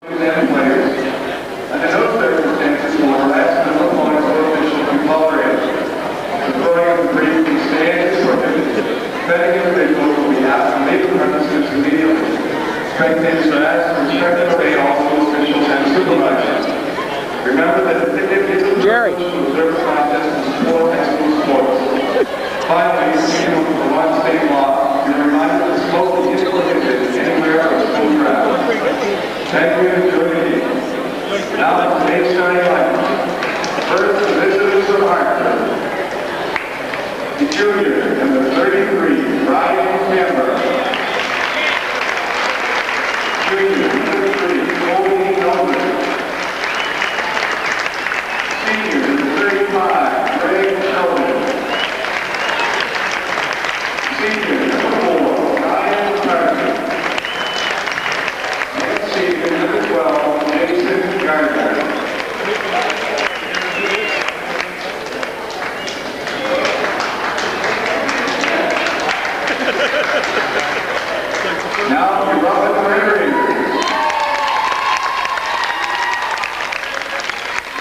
Players. Under those circumstances, more relaxed and opponents or officials can tolerate. The throwing of the brief can stand is prohibited. Defending individuals will be asked to leave the premises immediately. Spectators are asked to respect and obey all school officials and supervisors. Remember that the individual observe process in sport and school sports. Finally, in the one state law, you're reminded that smoking is prohibited anywhere on school grounds. Thank you and enjoy the game. Now, today's starting lineup. First, the visitors from Hartford. The junior, number 33, Ryan Camber. Junior, number 3, Colby Elder. Senior, number 35, Greg Sheldon. Senior, number 4, Ryan Carter. And senior, number 12, Jason Gardner. Now, the Robin Murray.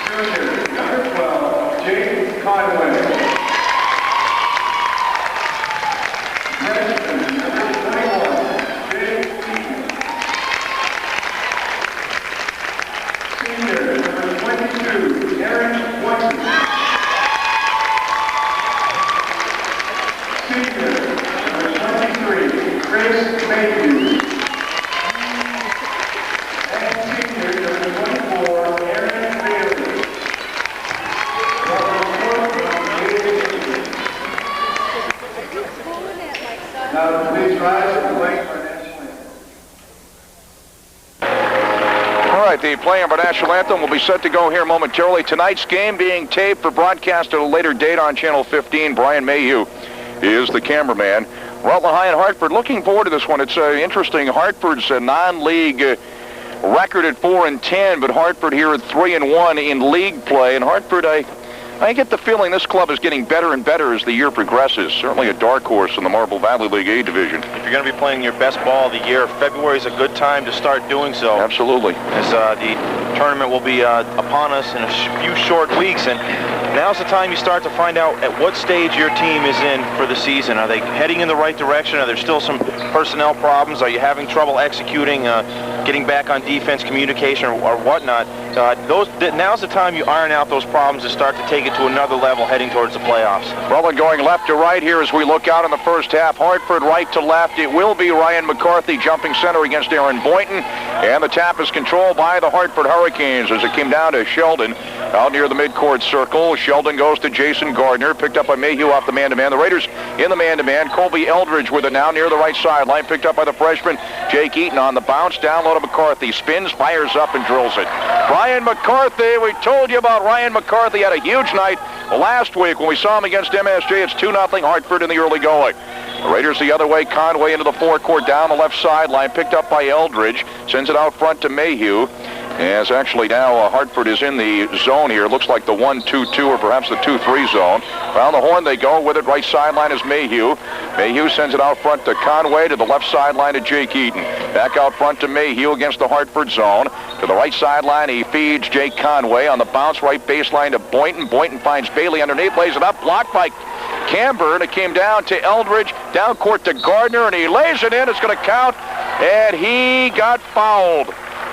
Junior, number 12, James Conway. Freshman, number 21, James Keaton. Senior, number 22, Aaron White. Senior, number 23, Chris Mayhew. And senior, number 24, Aaron Healey. Now, please rise and play for national anthem. All right, the play of our national anthem will be set to go here momentarily. Tonight's game being taped for broadcast at a later date on Channel 15. Brian Mayhew is the cameraman. Rutland High and Hartford, looking forward to this one. It's interesting. Hartford's a non-league record at 4-10, but Hartford here at 3-1 in league play. And Hartford, I get the feeling this club is getting better and better as the year progresses. Certainly a dark horse in the Marble Valley League A division. If you're going to be playing your best ball of the year, February is a good time to start doing so. Absolutely. As the tournament will be upon us in a few short weeks, and now's the time you start to find out at what stage your team is in for the season. Are they heading in the right direction? Are there still some personnel problems? Are you having trouble executing, getting back on defense, communication, or whatnot? Now's the time you iron out those problems and start to take it to another level heading towards the playoffs. Rutland going left to right here as we look out in the first half. Hartford right to left. It will be Ryan McCarthy jumping center against Aaron Boynton. And the tap is controlled by the Hartford Hurricanes as it came down to Sheldon out near the midcourt circle. Sheldon goes to Jason Gardner, picked up by Mayhew off the man-to-man. The Raiders in the man-to-man. Colby Eldridge with it now near the right sideline, picked up by the freshman Jake Eaton on the bounce. Down low to McCarthy. Spins, fires up, and drills it. Ryan McCarthy, we told you about Ryan McCarthy. Had a huge night last week when we saw him against MSJ. It's 2-0 Hartford in the early going. The Raiders the other way. Conway into the forecourt down the left sideline, picked up by Eldridge. Sends it out front to Mayhew. As actually now Hartford is in the zone here. Looks like the 1-2-2 or perhaps the 2-3 zone. Around the horn they go with it. Right sideline is Mayhew. Mayhew sends it out front to Conway, to the left sideline to Jake Eaton. Back out front to Mayhew against the Hartford zone. To the right sideline he feeds Jake Conway. On the bounce right baseline to Boynton. Boynton finds Bailey underneath, lays it up, blocked by Camber, and it came down to Eldridge, down court to Gardner, and he lays it in. It's going to count, and he got fouled.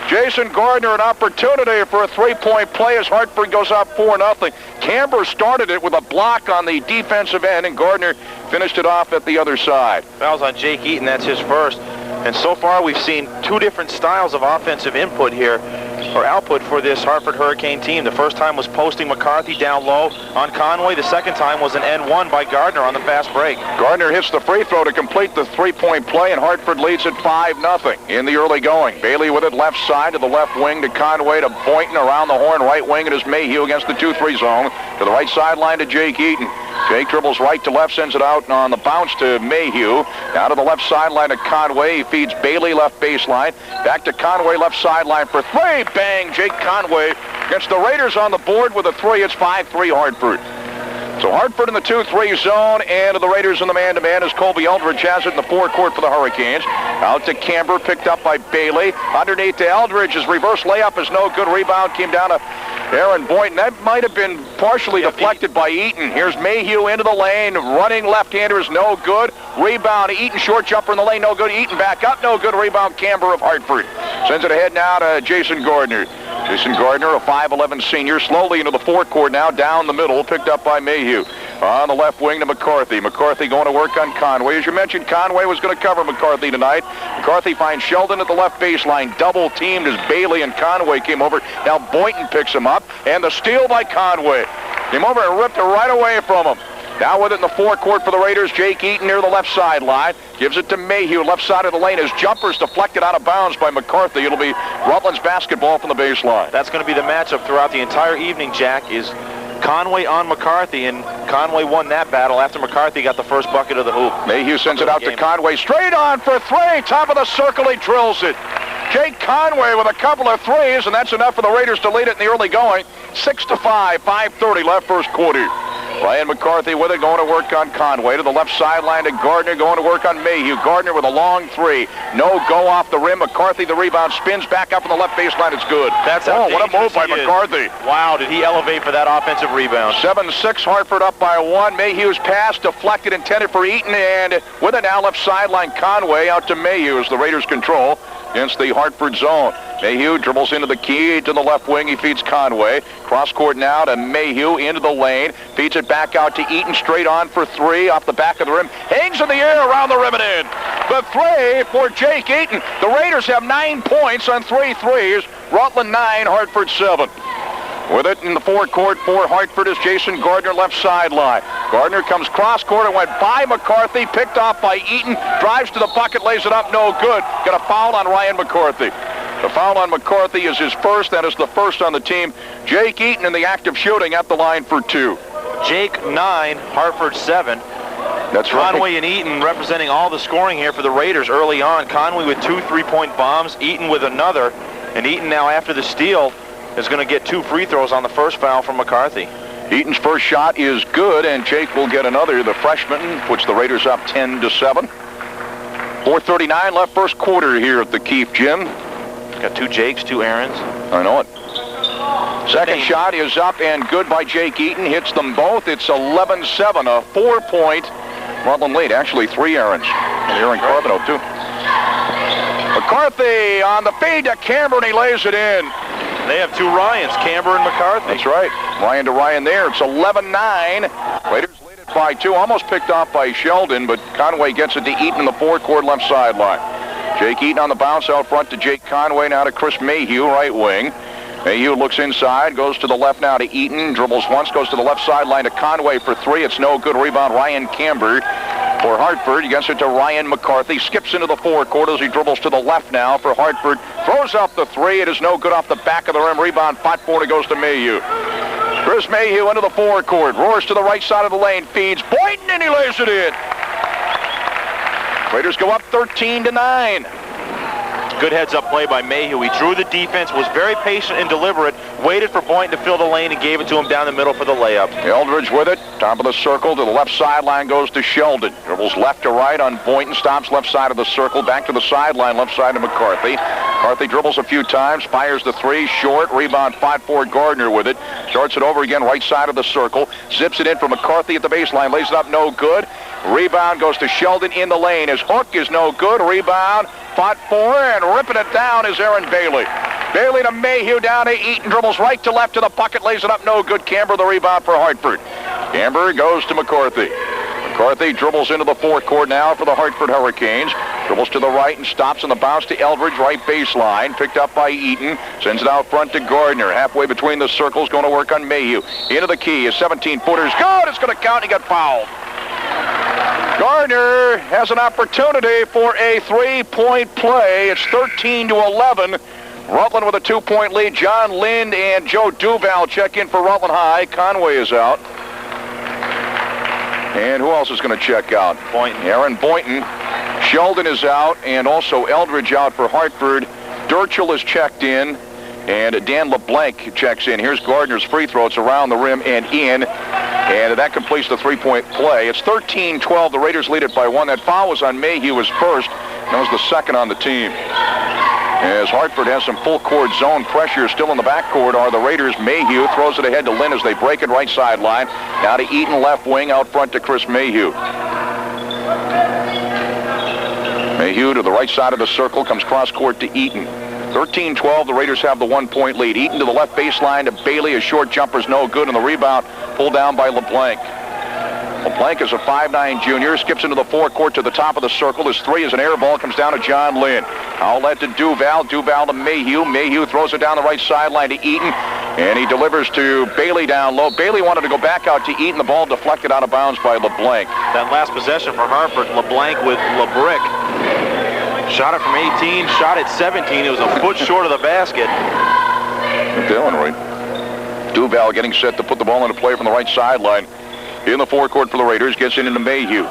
Jason Gardner, an opportunity for a three-point play as Hartford goes up 4-0. Camber started it with a block on the defensive end, and Gardner finished it off at the other side. Fouls on Jake Eaton, that's his first. And so far we've seen two different styles of offensive input here, or output for this Hartford Hurricane team. The first time was posting McCarthy down low on Conway. The second time was an N1 by Gardner on the fast break. Gardner hits the free throw to complete the three-point play, and Hartford leads at 5-0 in the early going. Bailey with it left side to the left wing to Conway to Boynton. Around the horn right wing. It is Mayhew against the 2-3 zone. To the right sideline to Jake Eaton. Jake dribbles right to left, sends it out on the bounce to Mayhew. Down to the left sideline to Conway. He feeds Bailey left baseline. Back to Conway left sideline for three. Bang! Jake Conway against the Raiders on the board with a three. It's 5-3 Hartford. So Hartford in the 2-3 zone, and the Raiders in the man-to-man as Colby Eldridge has it in the forecourt for the Hurricanes. Out to Camber, picked up by Bailey. Underneath to Eldridge. His reverse layup is no good. Rebound came down to Aaron Boynton. That might have been partially deflected by Eaton. Here's Mayhew into the lane. Running left-hander is no good. Rebound. Eaton short jumper in the lane, no good. Eaton back up, no good. Rebound Camber of Hartford. Sends it ahead now to Jason Gardner. Jason Gardner, a 5'11 senior, slowly into the forecourt now, down the middle, picked up by Mayhew. On the left wing to McCarthy. McCarthy going to work on Conway. As you mentioned, Conway was going to cover McCarthy tonight. McCarthy finds Sheldon at the left baseline. Double teamed as Bailey and Conway came over. Now Boynton picks him up, and the steal by Conway. Came over and ripped it right away from him. Now with it in the forecourt for the Raiders, Jake Eaton near the left sideline. Gives it to Mayhew, left side of the lane. His jumper's deflected out of bounds by McCarthy. It'll be Rutland's basketball from the baseline. That's going to be the matchup throughout the entire evening, Jack, is Conway on McCarthy, and Conway won that battle after McCarthy got the first bucket of the hoop. Mayhew sends it out to Conway. Straight on for three. Top of the circle, he drills it. Jake Conway with a couple of threes, and that's enough for the Raiders to lead it in the early going. 6-5, 5:30 left first quarter. Ryan McCarthy with it, going to work on Conway. To the left sideline to Gardner, going to work on Mayhew. Gardner with a long three. No go off the rim. McCarthy, the rebound, spins back up on the left baseline. It's good. That's how what a move by McCarthy. Wow, did he elevate for that offensive rebound. 7-6, Hartford up by one. Mayhew's pass deflected, intended for Eaton, and with it now left sideline, Conway out to Mayhew as the Raiders control against the Hartford zone. Mayhew dribbles into the key to the left wing. He feeds Conway. Cross court now to Mayhew into the lane. Feeds it back out to Eaton. Straight on for three off the back of the rim. Hangs in the air around the rim and in. The three for Jake Eaton. The Raiders have 9 points on 3 threes. Rutland 9, Hartford 7. With it in the forecourt for Hartford is Jason Gardner, left sideline. Gardner comes cross court and went by McCarthy, picked off by Eaton, drives to the bucket, lays it up, no good. Got a foul on Ryan McCarthy. The foul on McCarthy is his first. That is the first on the team. Jake Eaton in the act of shooting at the line for 2. Jake 9, Hartford 7. That's right. Conway and Eaton representing all the scoring here for the Raiders early on. Conway with 2 3-point bombs, Eaton with another. And Eaton now after the steal is going to get 2 free throws on the first foul from McCarthy. Eaton's first shot is good, and Jake will get another. The freshman puts the Raiders up 10-7. 4:39 left first quarter here at the Keefe Gym. Got 2 Jakes, 2 Aarons. I know it. Second shot is up and good by Jake Eaton. Hits them both. It's 11-7, a 4-point Rutland lead. Actually, 3 Aarons. And Aaron Carbonell, too. McCarthy on the feed to Camber, and he lays it in. They have 2 Ryans, Camber and McCarthy. That's right. Ryan to Ryan there. It's 11-9. Raiders lead it by 2. Almost picked off by Sheldon, but Conway gets it to Eaton in the forecourt left sideline. Jake Eaton on the bounce out front to Jake Conway, now to Chris Mayhew, right wing. Mayhew looks inside, goes to the left now to Eaton, dribbles once, goes to the left sideline to Conway for 3. It's no good. Rebound Ryan Camber for Hartford. He gets it to Ryan McCarthy, skips into the forecourt as he dribbles to the left now for Hartford. Throws up the 3. It is no good off the back of the rim. Rebound fought for, and it goes to Mayhew. Chris Mayhew into the forecourt, roars to the right side of the lane, feeds Boynton, and he lays it in. Raiders go up 13-9. Good heads-up play by Mayhew. He drew the defense, was very patient and deliberate, waited for Boynton to fill the lane, and gave it to him down the middle for the layup. Eldridge with it. Top of the circle to the left sideline goes to Sheldon. Dribbles left to right on Boynton. Stops left side of the circle. Back to the sideline, left side to McCarthy. McCarthy dribbles a few times. Fires the 3. Short. Rebound fought for Gardner with it. Starts it over again, right side of the circle. Zips it in for McCarthy at the baseline. Lays it up, no good. Rebound goes to Sheldon in the lane. His hook is no good. Rebound fought for, and ripping it down is Aaron Bailey. Bailey to Mayhew, down to Eaton, dribbles right to left to the bucket, lays it up, no good. Camber the rebound for Hartford. Camber goes to McCarthy. McCarthy dribbles into the forecourt now for the Hartford Hurricanes. Dribbles to the right and stops on the bounce to Eldridge, right baseline. Picked up by Eaton. Sends it out front to Gardner. Halfway between the circles, going to work on Mayhew. Into the key. His 17-footer is good. It's going to count. He got fouled. Gardner has an opportunity for a 3-point play. It's 13-11. Rutland with a 2-point lead. John Lind and Joe Duval check in for Rutland High. Conway is out. And who else is going to check out? Boynton. Aaron Boynton. Sheldon is out, and also Eldridge out for Hartford. Durchel is checked in, and Dan LeBlanc checks in. Here's Gardner's free throw. It's around the rim and in. And that completes the three-point play. It's 13-12. The Raiders lead it by 1. That foul was on Mayhew his first. That was the second on the team. As Hartford has some full-court zone pressure still in the backcourt are the Raiders. Mayhew throws it ahead to Lynn as they break it right sideline. Now to Eaton, left wing, out front to Chris Mayhew. Mayhew to the right side of the circle, comes cross-court to Eaton. 13-12, the Raiders have the 1-point lead. Eaton to the left baseline to Bailey. A short jumper's no good, and the rebound pulled down by LeBlanc. LeBlanc is a 5'9 junior, skips into the forecourt to the top of the circle. His three is an air ball, comes down to John Lynn. Outlet to Duval, Duval to Mayhew. Mayhew throws it down the right sideline to Eaton, and he delivers to Bailey down low. Bailey wanted to go back out to Eaton. The ball deflected out of bounds by LeBlanc. That last possession for Hartford, LeBlanc with LeBrick. Shot it from 18, shot at 17. It was a foot short of the basket. Dylan, right? Duval getting set to put the ball into play from the right sideline. In the forecourt for the Raiders, gets in into Mayhew.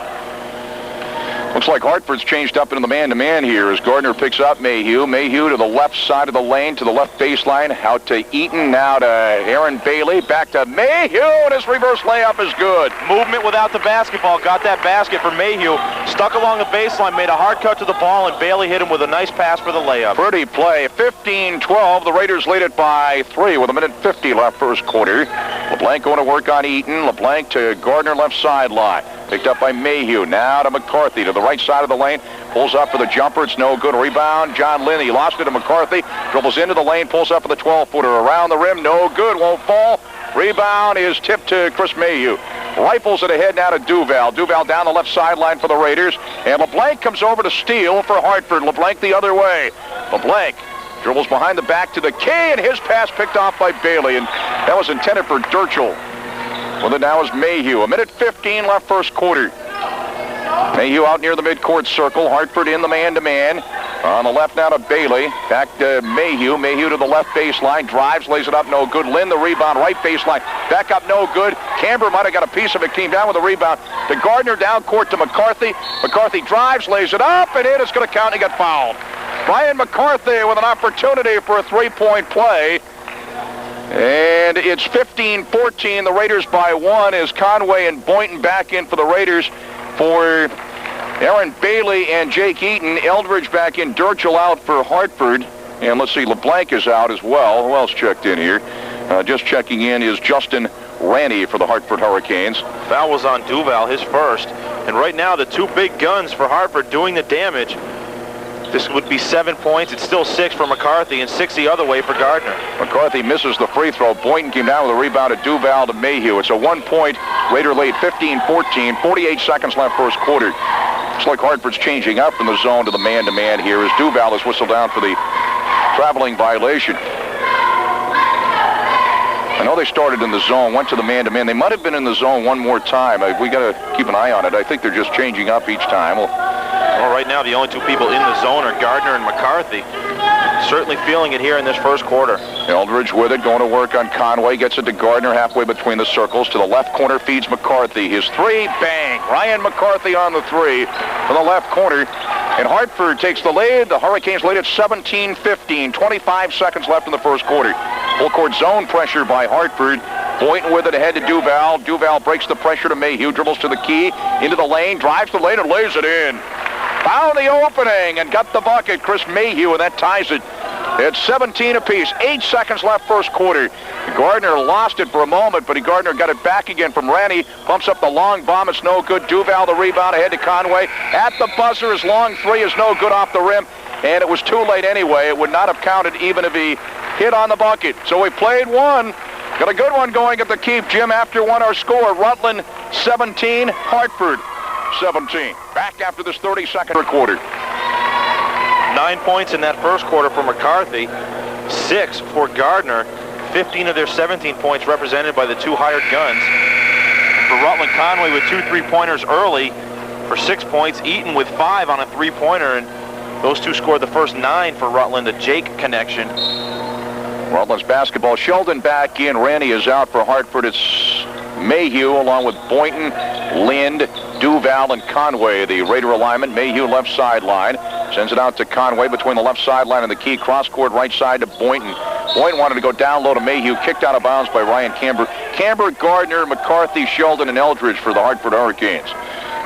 Looks like Hartford's changed up into the man-to-man here as Gardner picks up Mayhew. Mayhew to the left side of the lane, to the left baseline, out to Eaton, now to Aaron Bailey, back to Mayhew, and his reverse layup is good. Movement without the basketball, got that basket for Mayhew, stuck along the baseline, made a hard cut to the ball, and Bailey hit him with a nice pass for the layup. Pretty play. 15-12, the Raiders lead it by 3 with 1:50 left first quarter. LeBlanc going to work on Eaton. LeBlanc to Gardner left sideline. Picked up by Mayhew. Now to McCarthy to the right side of the lane. Pulls up for the jumper. It's no good. Rebound. John Lynn. He lost it to McCarthy. Dribbles into the lane. Pulls up for the 12-footer. Around the rim. No good. Won't fall. Rebound is tipped to Chris Mayhew. Rifles it ahead now to Duval. Duval down the left sideline for the Raiders. And LeBlanc comes over to steal for Hartford. LeBlanc the other way. LeBlanc dribbles behind the back to the key, and his pass picked off by Bailey. And that was intended for Durchel. Well, now is Mayhew. 1:15 left first quarter. Mayhew out near the midcourt circle. Hartford in the man-to-man. On the left now to Bailey. Back to Mayhew. Mayhew to the left baseline. Drives, lays it up, no good. Lynn the rebound, right baseline. Back up, no good. Camber might have got a piece of it. Came down with the rebound to Gardner. Down court to McCarthy. McCarthy drives, lays it up, and it's going to count. He got fouled. Ryan McCarthy with an opportunity for a three-point play. And it's 15-14. The Raiders by 1 as Conway and Boynton back in for the Raiders for Aaron Bailey and Jake Eaton. Eldridge back in. Durchel out for Hartford. And let's see, LeBlanc is out as well. Who else checked in here? Just checking in is Justin Ranny for the Hartford Hurricanes. Foul was on Duval, his first. And right now, the two big guns for Hartford doing the damage. This would be 7 points. It's still 6 for McCarthy and 6 the other way for Gardner. McCarthy misses the free throw. Boynton came down with a rebound at Duval to Mayhew. It's a 1-point Raider lead, 15-14, 48 seconds left first quarter. Looks like Hartford's changing up from the zone to the man-to-man here as Duval is whistled down for the traveling violation. I know they started in the zone, went to the man-to-man. They might have been in the zone one more time. We got to keep an eye on it. I think they're just changing up each time. Well, right now, the only two people in the zone are Gardner and McCarthy. Certainly feeling it here in this first quarter. Eldridge with it, going to work on Conway. Gets it to Gardner halfway between the circles. To the left corner, feeds McCarthy. His three, bang! Ryan McCarthy on the three from the left corner. And Hartford takes the lead. The Hurricanes lead at 17-15. 25 seconds left in the first quarter. Full court zone pressure by Hartford. Boynton with it ahead to Duval. Duval breaks the pressure to Mayhew. Dribbles to the key. Into the lane. Drives the lane and lays it in. Found the opening and got the bucket. Chris Mayhew, and that ties it. It's 17 apiece. 8 seconds left first quarter. Gardner lost it for a moment, but Gardner got it back again from Ranny. Pumps up the long bomb. It's no good. Duval the rebound ahead to Conway. At the buzzer, his long three is no good off the rim. And it was too late anyway. It would not have counted even if he hit on the bucket. So we played one. Got a good one going at the Keep Gym after one. Our score, Rutland 17, Hartford 17. Back after this 32nd quarter. 9 points in that first quarter for McCarthy, 6 for Gardner, 15 of their 17 points represented by the two hired guns. For Rutland, Conway with 2 3-pointers early for 6 points, Eaton with 5 on a 3-pointer, and those two scored the first 9 for Rutland, a Jake connection. Rutland's basketball. Sheldon back in. Randy is out for Hartford. It's Mayhew along with Boynton, Lind, Duval, and Conway, the Raider alignment. Mayhew left sideline. Sends it out to Conway between the left sideline and the key. Cross court right side to Boynton. Boynton wanted to go down low to Mayhew, kicked out of bounds by Ryan Camber. Camber, Gardner, McCarthy, Sheldon, and Eldridge for the Hartford Hurricanes.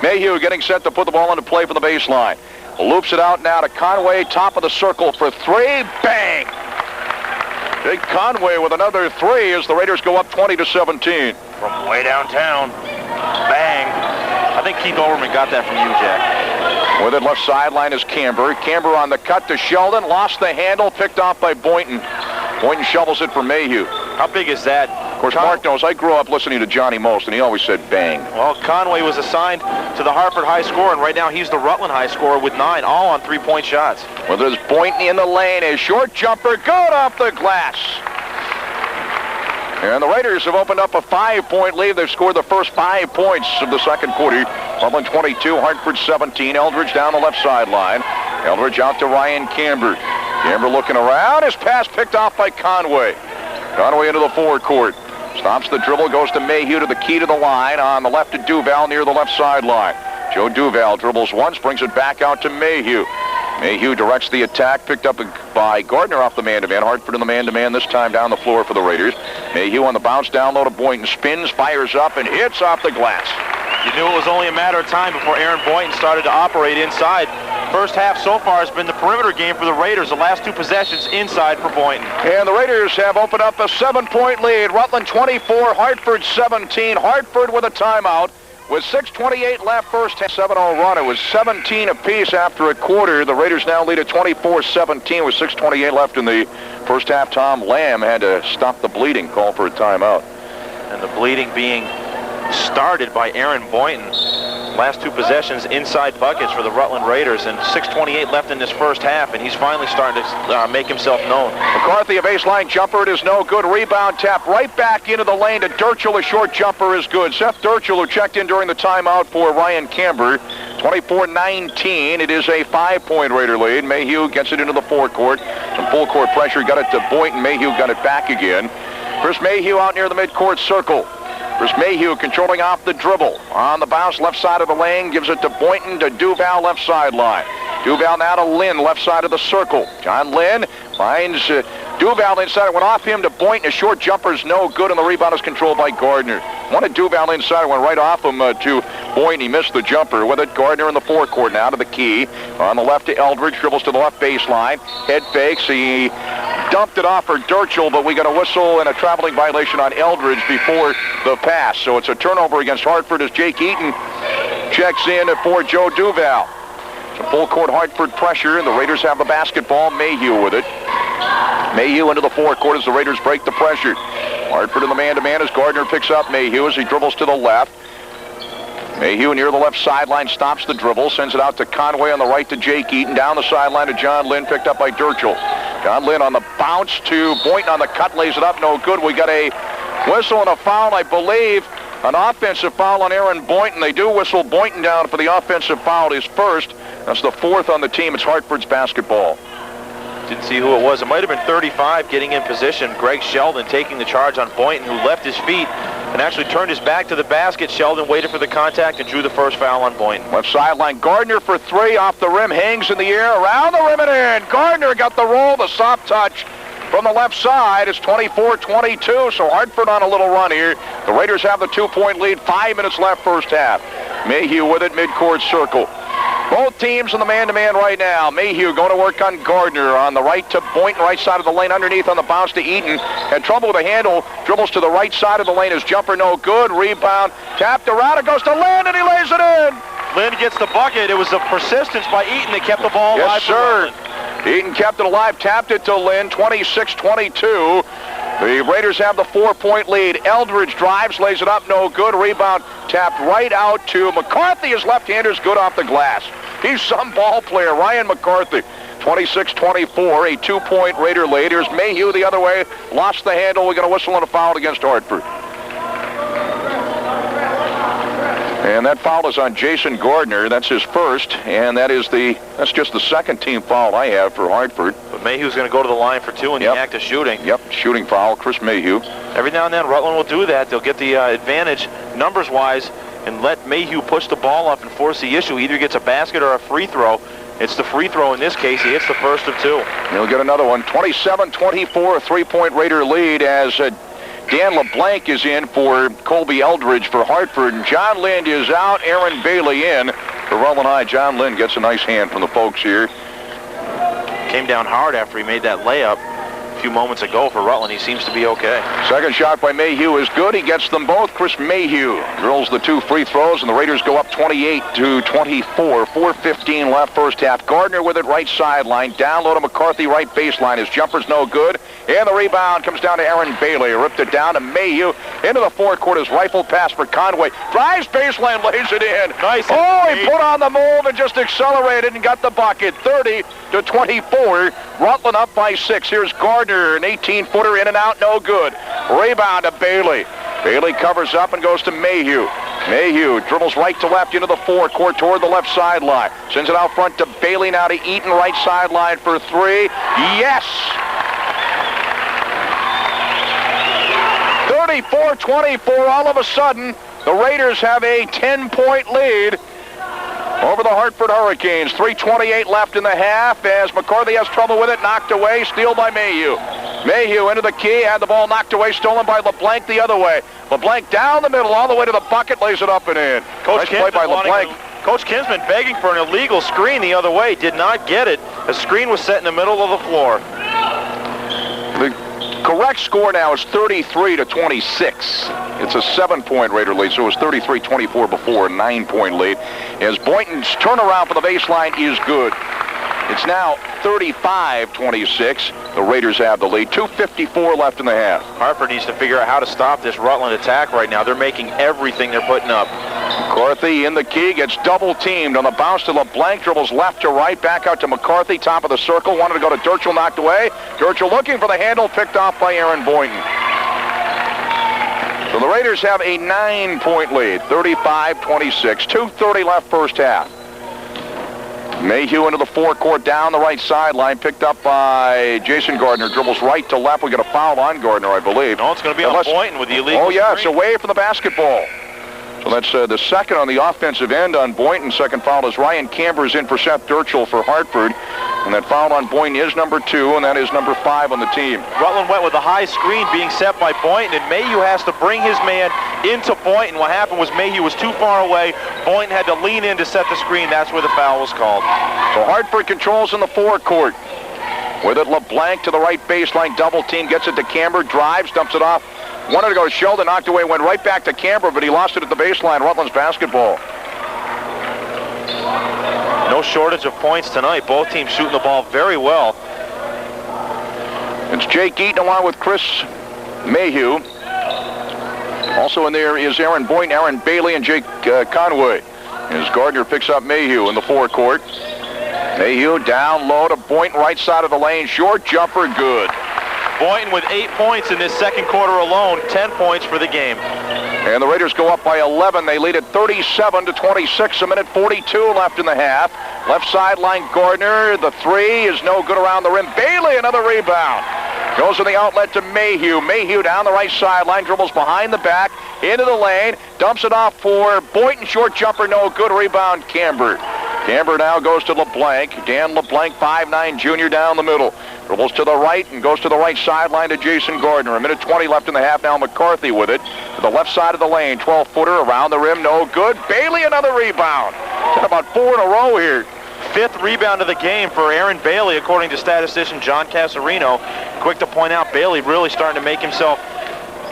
Mayhew getting set to put the ball into play from the baseline. Loops it out now to Conway, top of the circle for three. Bang! Big Conway with another three as the Raiders go up 20-17. From way downtown. Bang. I think Keith Overman got that from you, Jack. With it left sideline is Camber. Camber on the cut to Sheldon. Lost the handle. Picked off by Boynton. Boynton shovels it for Mayhew. How big is that? Of course, Mark knows I grew up listening to Johnny Most, and he always said bang. Well, Conway was assigned to the Hartford high score, and right now he's the Rutland high scorer with 9, all on three-point shots. Well, there's Boynton in the lane. A short jumper, good off the glass. And the Raiders have opened up a 5-point lead. They've scored the first 5 points of the second quarter. Rutland 22, Hartford 17. Eldridge down the left sideline. Eldridge out to Ryan Camber. Camber looking around. His pass picked off by Conway. Conway into the forecourt. Stops the dribble, goes to Mayhew to the key to the line. On the left to Duval near the left sideline. Joe Duval dribbles once, brings it back out to Mayhew. Mayhew directs the attack, picked up by Gardner off the man-to-man. Hartford in the man-to-man this time down the floor for the Raiders. Mayhew on the bounce down low to Boynton. Spins, fires up, and hits off the glass. You knew it was only a matter of time before Aaron Boynton started to operate inside. First half so far has been the perimeter game for the Raiders. The last 2 possessions inside for Boynton. And the Raiders have opened up a 7-point lead. Rutland 24, Hartford 17. Hartford with a timeout. With 6:28 left, first 7-0 run. It was 17 apiece after a quarter. The Raiders now lead at 24-17 with 6:28 left in the first half. Tom Lamb had to stop the bleeding, call for a timeout. And the bleeding being started by Aaron Boynton. Last 2 possessions inside buckets for the Rutland Raiders, and 6:28 left in this first half, and he's finally starting to make himself known. McCarthy, a baseline jumper. It is no good. Rebound tap right back into the lane to Durchel. A short jumper is good. Seth Durchel, who checked in during the timeout for Ryan Camber. 24-19. It is a 5-point Raider lead. Mayhew gets it into the forecourt. Some full court pressure. Got it to Boynton. Mayhew got it back again. Chris Mayhew out near the midcourt circle. Chris Mayhew controlling off the dribble. On the bounce, left side of the lane, gives it to Boynton to Duval, left sideline. Duval now to Lynn, left side of the circle. John Lynn finds Duval inside. It went off him to Boynton. A short jumper is no good, and the rebound is controlled by Gardner. Wanted Duval inside. It went right off him to Boynton. He missed the jumper. With it, Gardner in the forecourt now to the key. On the left to Eldridge. Dribbles to the left baseline. Head fakes. He dumped it off for Durchel, but we got a whistle and a traveling violation on Eldridge before the pass. So it's a turnover against Hartford as Jake Eaton checks in for Joe Duval. Some full court Hartford pressure, and the Raiders have the basketball. Mayhew with it. Mayhew into the forecourt as the Raiders break the pressure. Hartford in the man-to-man as Gardner picks up Mayhew as he dribbles to the left. Mayhew near the left sideline stops the dribble, sends it out to Conway on the right to Jake Eaton. Down the sideline to John Lynn, picked up by Durchel. John Lynn on the bounce to Boynton on the cut, lays it up, no good. We got a whistle and a foul, I believe. An offensive foul on Aaron Boynton. They do whistle Boynton down for the offensive foul, his first. That's the 4th on the team. It's Hartford's basketball. Didn't see who it was. It might have been 35 getting in position. Greg Sheldon taking the charge on Boynton, who left his feet and actually turned his back to the basket. Sheldon waited for the contact and drew the first foul on Boynton. Left sideline, Gardner for 3 off the rim, hangs in the air, around the rim and in. Gardner got the roll, the soft touch from the left side. It's 24-22, so Hartford on a little run here. The Raiders have the 2-point lead, 5 minutes left first half. Mayhew with it, midcourt circle. Both teams in the man-to-man right now. Mayhew going to work on Gardner. On the right to Boynton, right side of the lane. Underneath on the bounce to Eaton. Had trouble with the handle. Dribbles to the right side of the lane. His jumper no good. Rebound. Tapped around. It goes to Lynn, and he lays it in. Lynn gets the bucket. It was a persistence by Eaton that kept the ball alive. Yes, sir. Eaton kept it alive. Tapped it to Lynn. 26-22. The Raiders have the 4-point lead. Eldridge drives, lays it up, no good. Rebound tapped right out to McCarthy. His left-hander's good off the glass. He's some ball player, Ryan McCarthy. 26-24, a 2-point Raider lead. Here's Mayhew the other way. Lost the handle. We got a whistle and a foul against Hartford. And that foul is on Jason Gardner. That's his first, and that's just the second team foul I have for Hartford. But Mayhew's going to go to the line for 2 in the act of shooting. Yep, shooting foul, Chris Mayhew. Every now and then, Rutland will do that. They'll get the advantage numbers-wise and let Mayhew push the ball up and force the issue. Either gets a basket or a free throw. It's the free throw in this case. He hits the first of two. He'll get another one. 27-24, three-point Raider lead as Dan LeBlanc is in for Colby Eldridge for Hartford. And John Lind is out, Aaron Bailey in for Rutland High. John Lind gets a nice hand from the folks here. Came down hard after he made that layup a few moments ago for Rutland. He seems to be okay. Second shot by Mayhew is good. He gets them both. Chris Mayhew drills the two free throws, and the Raiders go up 28-24. 4:15 left first half. Gardner with it right sideline. Down low to McCarthy right baseline. His jumper's no good. And the rebound comes down to Aaron Bailey. Ripped it down to Mayhew. Into the forecourt. His rifle pass for Conway. Drives baseline, lays it in. Nice. Oh, he put on the move and just accelerated and got the bucket. 30-24. Rutland up by 6. Here's Gardner, an 18-footer in and out, no good. Rebound to Bailey. Bailey covers up and goes to Mayhew. Mayhew dribbles right to left into the forecourt toward the left sideline. Sends it out front to Bailey, now to Eaton, right sideline for three. Yes! 34-24, all of a sudden, the Raiders have a 10-point lead over the Hartford Hurricanes. 3:28 left in the half as McCarthy has trouble with it. Knocked away. Steal by Mayhew. Mayhew into the key. Had the ball knocked away. Stolen by LeBlanc the other way. LeBlanc down the middle all the way to the bucket. Lays it up and in. Nice play by LeBlanc. Coach Kinsman begging for an illegal screen the other way. Did not get it. The screen was set in the middle of the floor. The correct score now is 33-26. It's a 7-point Raider lead, so it was 33-24 before, a 9-point lead. As Boynton's turnaround for the baseline is good. It's now 35-26. The Raiders have the lead. 2:54 left in the half. Hartford needs to figure out how to stop this Rutland attack right now. They're making everything they're putting up. McCarthy in the key, gets double-teamed on the bounce to LeBlanc, dribbles left to right, back out to McCarthy, top of the circle, wanted to go to Durchel, knocked away. Durchel looking for the handle, picked off by Aaron Boynton. So the Raiders have a 9-point lead, 35-26, 2:30 left first half. Mayhew into the forecourt, down the right sideline, picked up by Jason Gardner, dribbles right to left. We got a foul on Gardner, I believe. No, it's going to be on Boynton with the illegal Oh, yeah, screen. it's away from the basketball. So that's the second on the offensive end on Boynton. Second foul is Ryan Camber's in for Seth Durchel for Hartford. And that foul on Boynton is number 2, and that is number 5 on the team. Rutland went with a high screen being set by Boynton, and Mayhew has to bring his man into Boynton. What happened was Mayhew was too far away. Boynton had to lean in to set the screen. That's where the foul was called. So Hartford controls in the forecourt. With it, LeBlanc to the right baseline, double team, gets it to Camber, drives, dumps it off. Wanted to go to Sheldon, knocked away, went right back to Camber, but he lost it at the baseline. Rutland's basketball. No shortage of points tonight. Both teams shooting the ball very well. It's Jake Eaton along with Chris Mayhew. Also in there is Aaron Boynton, Aaron Bailey, and Jake Conway. As Gardner picks up Mayhew in the forecourt. Mayhew down low to Boynton, right side of the lane. Short jumper, good. Boynton with 8 points in this second quarter alone. 10 points for the game. And the Raiders go up by 11. They lead at 37-26. A minute 42 left in the half. Left sideline, Gardner. The three is no good around the rim. Bailey, another rebound. Goes to the outlet to Mayhew. Mayhew down the right sideline, dribbles behind the back, into the lane, dumps it off for Boynton. Short jumper, no good. Rebound, Camber. Camber now goes to LeBlanc. Dan LeBlanc, 5'9", junior down the middle. Dribbles to the right and goes to the right sideline to Jason Gardner. A minute 20 left in the half. Now McCarthy with it. To the left side of the lane. 12-footer around the rim. No good. Bailey, another rebound. It's about 4 in a row here. 5th rebound of the game for Aaron Bailey, according to statistician John Casarino. Quick to point out, Bailey really starting to make himself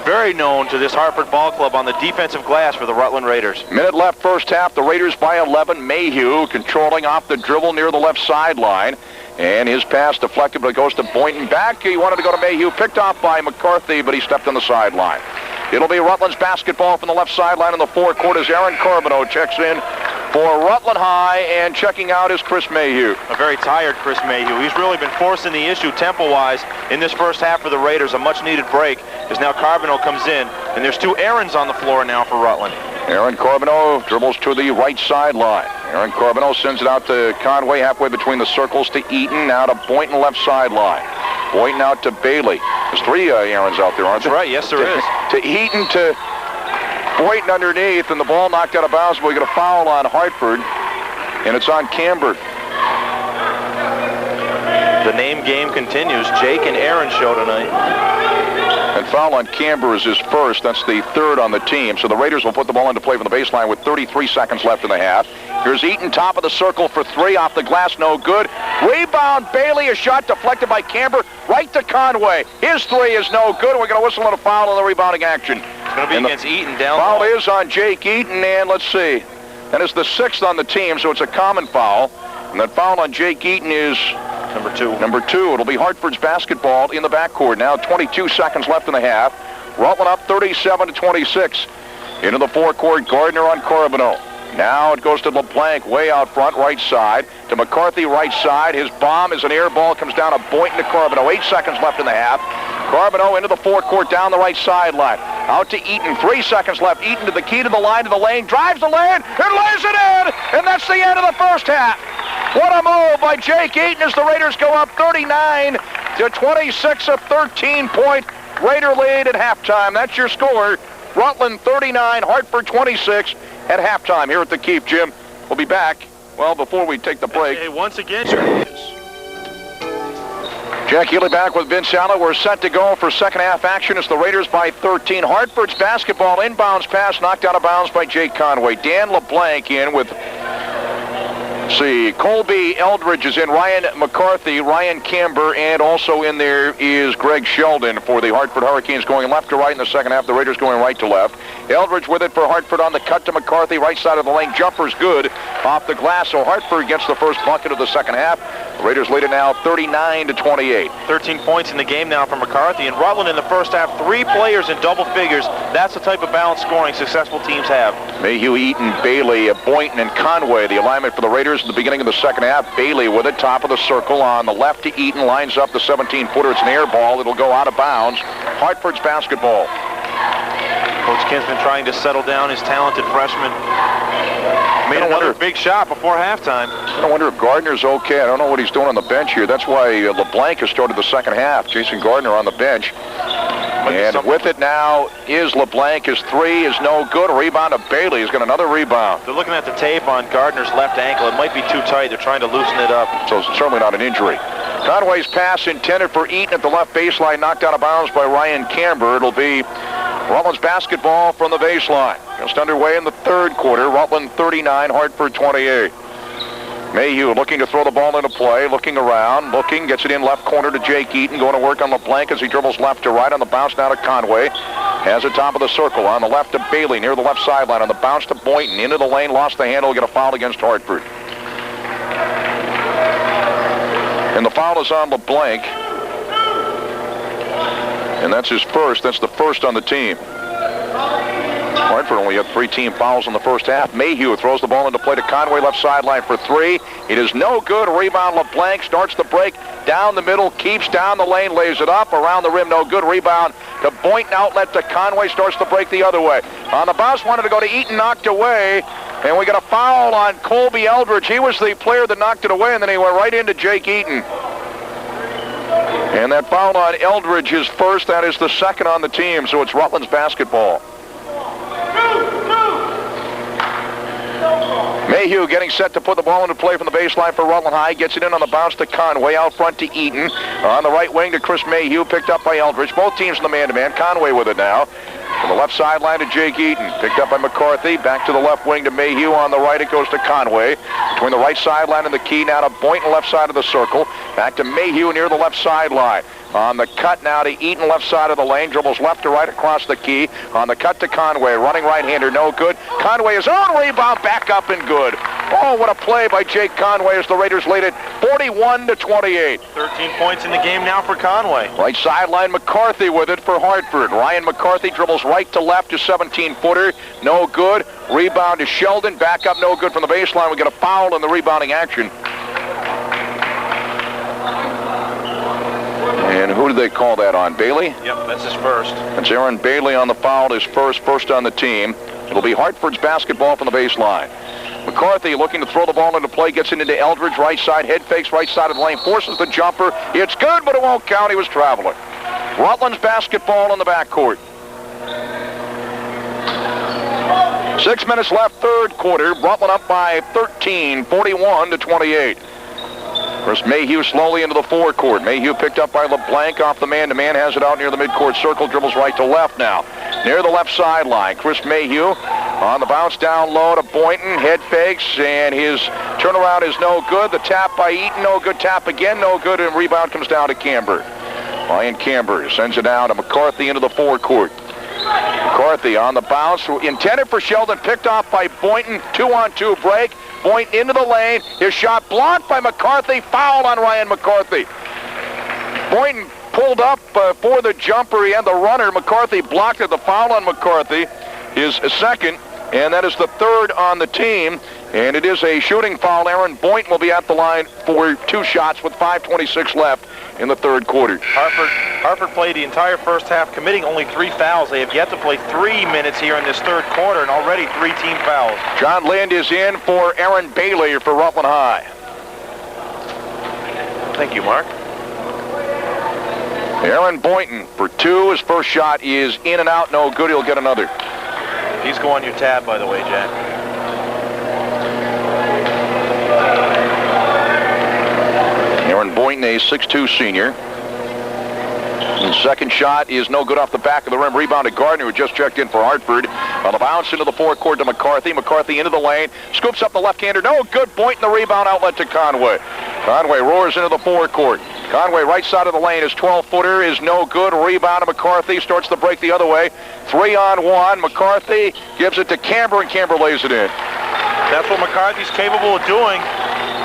very known to this Hartford ball club on the defensive glass for the Rutland Raiders. Minute left first half. The Raiders by 11. Mayhew controlling off the dribble near the left sideline. And his pass deflected, but it goes to Boynton back. He wanted to go to Mayhew, picked off by McCarthy, but he stepped on the sideline. It'll be Rutland's basketball from the left sideline in the forecourt as Aaron Carbino checks in for Rutland High, and checking out is Chris Mayhew. A very tired Chris Mayhew. He's really been forcing the issue tempo-wise in this first half for the Raiders. A much-needed break as now Carbino comes in, and there's 2 Aarons on the floor now for Rutland. Aaron Carbino dribbles to the right sideline. Aaron Carbino sends it out to Conway, halfway between the circles to Eaton, now to Boynton, left sideline. Boynton out to Bailey. There's 3 Aarons out there, aren't there? That's right, yes there is. To Eaton, to Boynton underneath, and the ball knocked out of bounds, but we get a foul on Hartford, and it's on Camber. the name game continues. Jake and Aaron show tonight. And foul on Camber is his first. That's the third on the team. So the Raiders will put the ball into play from the baseline with 33 seconds left in the half. Here's Eaton, top of the circle for three. Off the glass, no good. Rebound, Bailey. A shot deflected by Camber. Right to Conway. His three is no good. We're going to whistle on a foul on the rebounding action. It's going to be against Eaton down. Foul is on Jake Eaton, and let's see. That is the sixth on the team, so it's a common foul. And that foul on Jake Eaton is Number two. It'll be Hartford's basketball in the backcourt. Now 22 seconds left in the half. Rutland up 37-26. Into the forecourt, Gardner on Corbino. Now it goes to LeBlanc, way out front, right side. To McCarthy, right side. His bomb is an air ball, comes down to Boynton to Corbino. 8 seconds left in the half. Corbino into the forecourt, down the right sideline. Out to Eaton, 3 seconds left. Eaton to the key to the line, to the lane, drives the lane, and lays it in! And that's the end of the first half. What a move by Jake Eaton as the Raiders go up 39-26, a 13-point Raider lead at halftime. That's your score. Rutland 39, Hartford 26 at halftime here at the Keefe Gym. We'll be back, well, before we take the break. Hey, once again, Jack Healey back with Vince Allo. We're set to go for second half action. It's the Raiders by 13. Hartford's basketball inbounds pass knocked out of bounds by Jake Conway. Dan LeBlanc in with, see, Colby Eldridge is in, Ryan McCarthy, Ryan Camber, and also in there is Greg Sheldon for the Hartford Hurricanes, going left to right in the second half. The Raiders going right to left. Eldridge with it for Hartford on the cut to McCarthy, right side of the lane. Jumper's good off the glass, so Hartford gets the first bucket of the second half. The Raiders lead it now 39-28. 13 points in the game now for McCarthy. And Rutland in the first half, 3 players in double figures. That's the type of balanced scoring successful teams have. Mayhew, Eaton, Bailey, Boynton, and Conway. The alignment for the Raiders at the beginning of the second half. Bailey with it, top of the circle on the left to Eaton. Lines up the 17-footer. It's an air ball. It'll go out of bounds. Hartford's basketball. Coach Kent's been trying to settle down his talented freshman. Made another big shot before halftime. I wonder if Gardner's okay. I don't know what he's doing on the bench here. That's why LeBlanc has started the second half. Jason Gardner on the bench. And with it now is LeBlanc. His three is no good. A rebound to Bailey. He's got another rebound. They're looking at the tape on Gardner's left ankle. It might be too tight. They're trying to loosen it up. So it's certainly not an injury. Conway's pass intended for Eaton at the left baseline, knocked out of bounds by Ryan Camber. It'll be Rutland's basketball from the baseline. Just underway in the third quarter. Rutland 39, Hartford 28. Mayhew looking to throw the ball into play, looking around, gets it in left corner to Jake Eaton, going to work on LeBlanc as he dribbles left to right on the bounce now to Conway. Has it top of the circle on the left to Bailey near the left sideline on the bounce to Boynton. Into the lane, lost the handle, get a foul against Hartford. And the foul is on LeBlanc. And that's his first. That's the first on the team. Hartford only had 3 team fouls in the first half. Mayhew throws the ball into play to Conway, left sideline for 3. It is no good. Rebound, LeBlanc starts the break down the middle, keeps down the lane, lays it up around the rim, no good. Rebound to Boynton, outlet to Conway, starts the break the other way. On the bounce, wanted to go to Eaton, knocked away, and we got a foul on Colby Eldridge. He was the player that knocked it away, and then he went right into Jake Eaton. And that foul on Eldridge is first. That is the second on the team, so it's Rutland's basketball. Mayhew getting set to put the ball into play from the baseline for Rutland High. Gets it in on the bounce to Conway. Out front to Eaton. On the right wing to Chris Mayhew. Picked up by Eldridge. Both teams in the man-to-man. Conway with it now. From the left sideline to Jake Eaton. Picked up by McCarthy. Back to the left wing to Mayhew. On the right it goes to Conway. Between the right sideline and the key now to Boynton, left side of the circle. Back to Mayhew near the left sideline. On the cut now to Eaton, left side of the lane. Dribbles left to right across the key. On the cut to Conway. Running right-hander, no good. Conway his own rebound, back up and good. Oh, what a play by Jake Conway as the Raiders lead it 41-28. 13 points in the game now for Conway. Right sideline, McCarthy with it for Hartford. Ryan McCarthy dribbles right to left to 17-footer. No good. Rebound to Sheldon. Back up, no good from the baseline. We get a foul in the rebounding action. And who did they call that on? Bailey? Yep, that's his first. It's Aaron Bailey on the foul, his first on the team. It'll be Hartford's basketball from the baseline. McCarthy looking to throw the ball into play, gets it into Eldridge, right side, head fakes, right side of the lane, forces the jumper. It's good, but it won't count. He was traveling. Rutland's basketball in the backcourt. 6 minutes left, third quarter. Rutland up by 13, 41-28. First, Mayhew slowly into the forecourt. Mayhew picked up by LeBlanc off the man-to-man, has it out near the midcourt circle, dribbles right to left now. Near the left sideline, Chris Mayhew on the bounce down low to Boynton, head fakes, and his turnaround is no good. The tap by Eaton, no good. Tap again, no good, and rebound comes down to Camber. Ryan Camber sends it down to McCarthy into the forecourt. McCarthy on the bounce, intended for Sheldon, picked off by Boynton, 2-on-2 break. Boynton into the lane, his shot blocked by McCarthy, foul on Ryan McCarthy. Boynton pulled up for the jumper, he had the runner. McCarthy blocked it, the foul on McCarthy, his second, and that is the third on the team, and it is a shooting foul. Aaron Boynton will be at the line for 2 shots with 5:26 left in the third quarter. Hartford played the entire first half, committing only 3 fouls. They have yet to play 3 minutes here in this third quarter, and already 3 team fouls. John Lind is in for Aaron Bailey for Rutland High. Thank you, Mark. Aaron Boynton for 2. His first shot is in and out, no good. He'll get another. He's going your tab, by the way, Jack. Aaron Boynton, a 6'2 senior. And second shot is no good off the back of the rim. Rebound to Gardner, who just checked in for Hartford. On the bounce into the forecourt to McCarthy. McCarthy into the lane. Scoops up the left-hander. No good. Boynton the rebound outlet to Conway. Conway roars into the forecourt. Conway right side of the lane. His 12-footer is no good. Rebound to McCarthy. Starts the break the other way. 3-on-1. McCarthy gives it to Camber, and Camber lays it in. That's what McCarthy's capable of doing.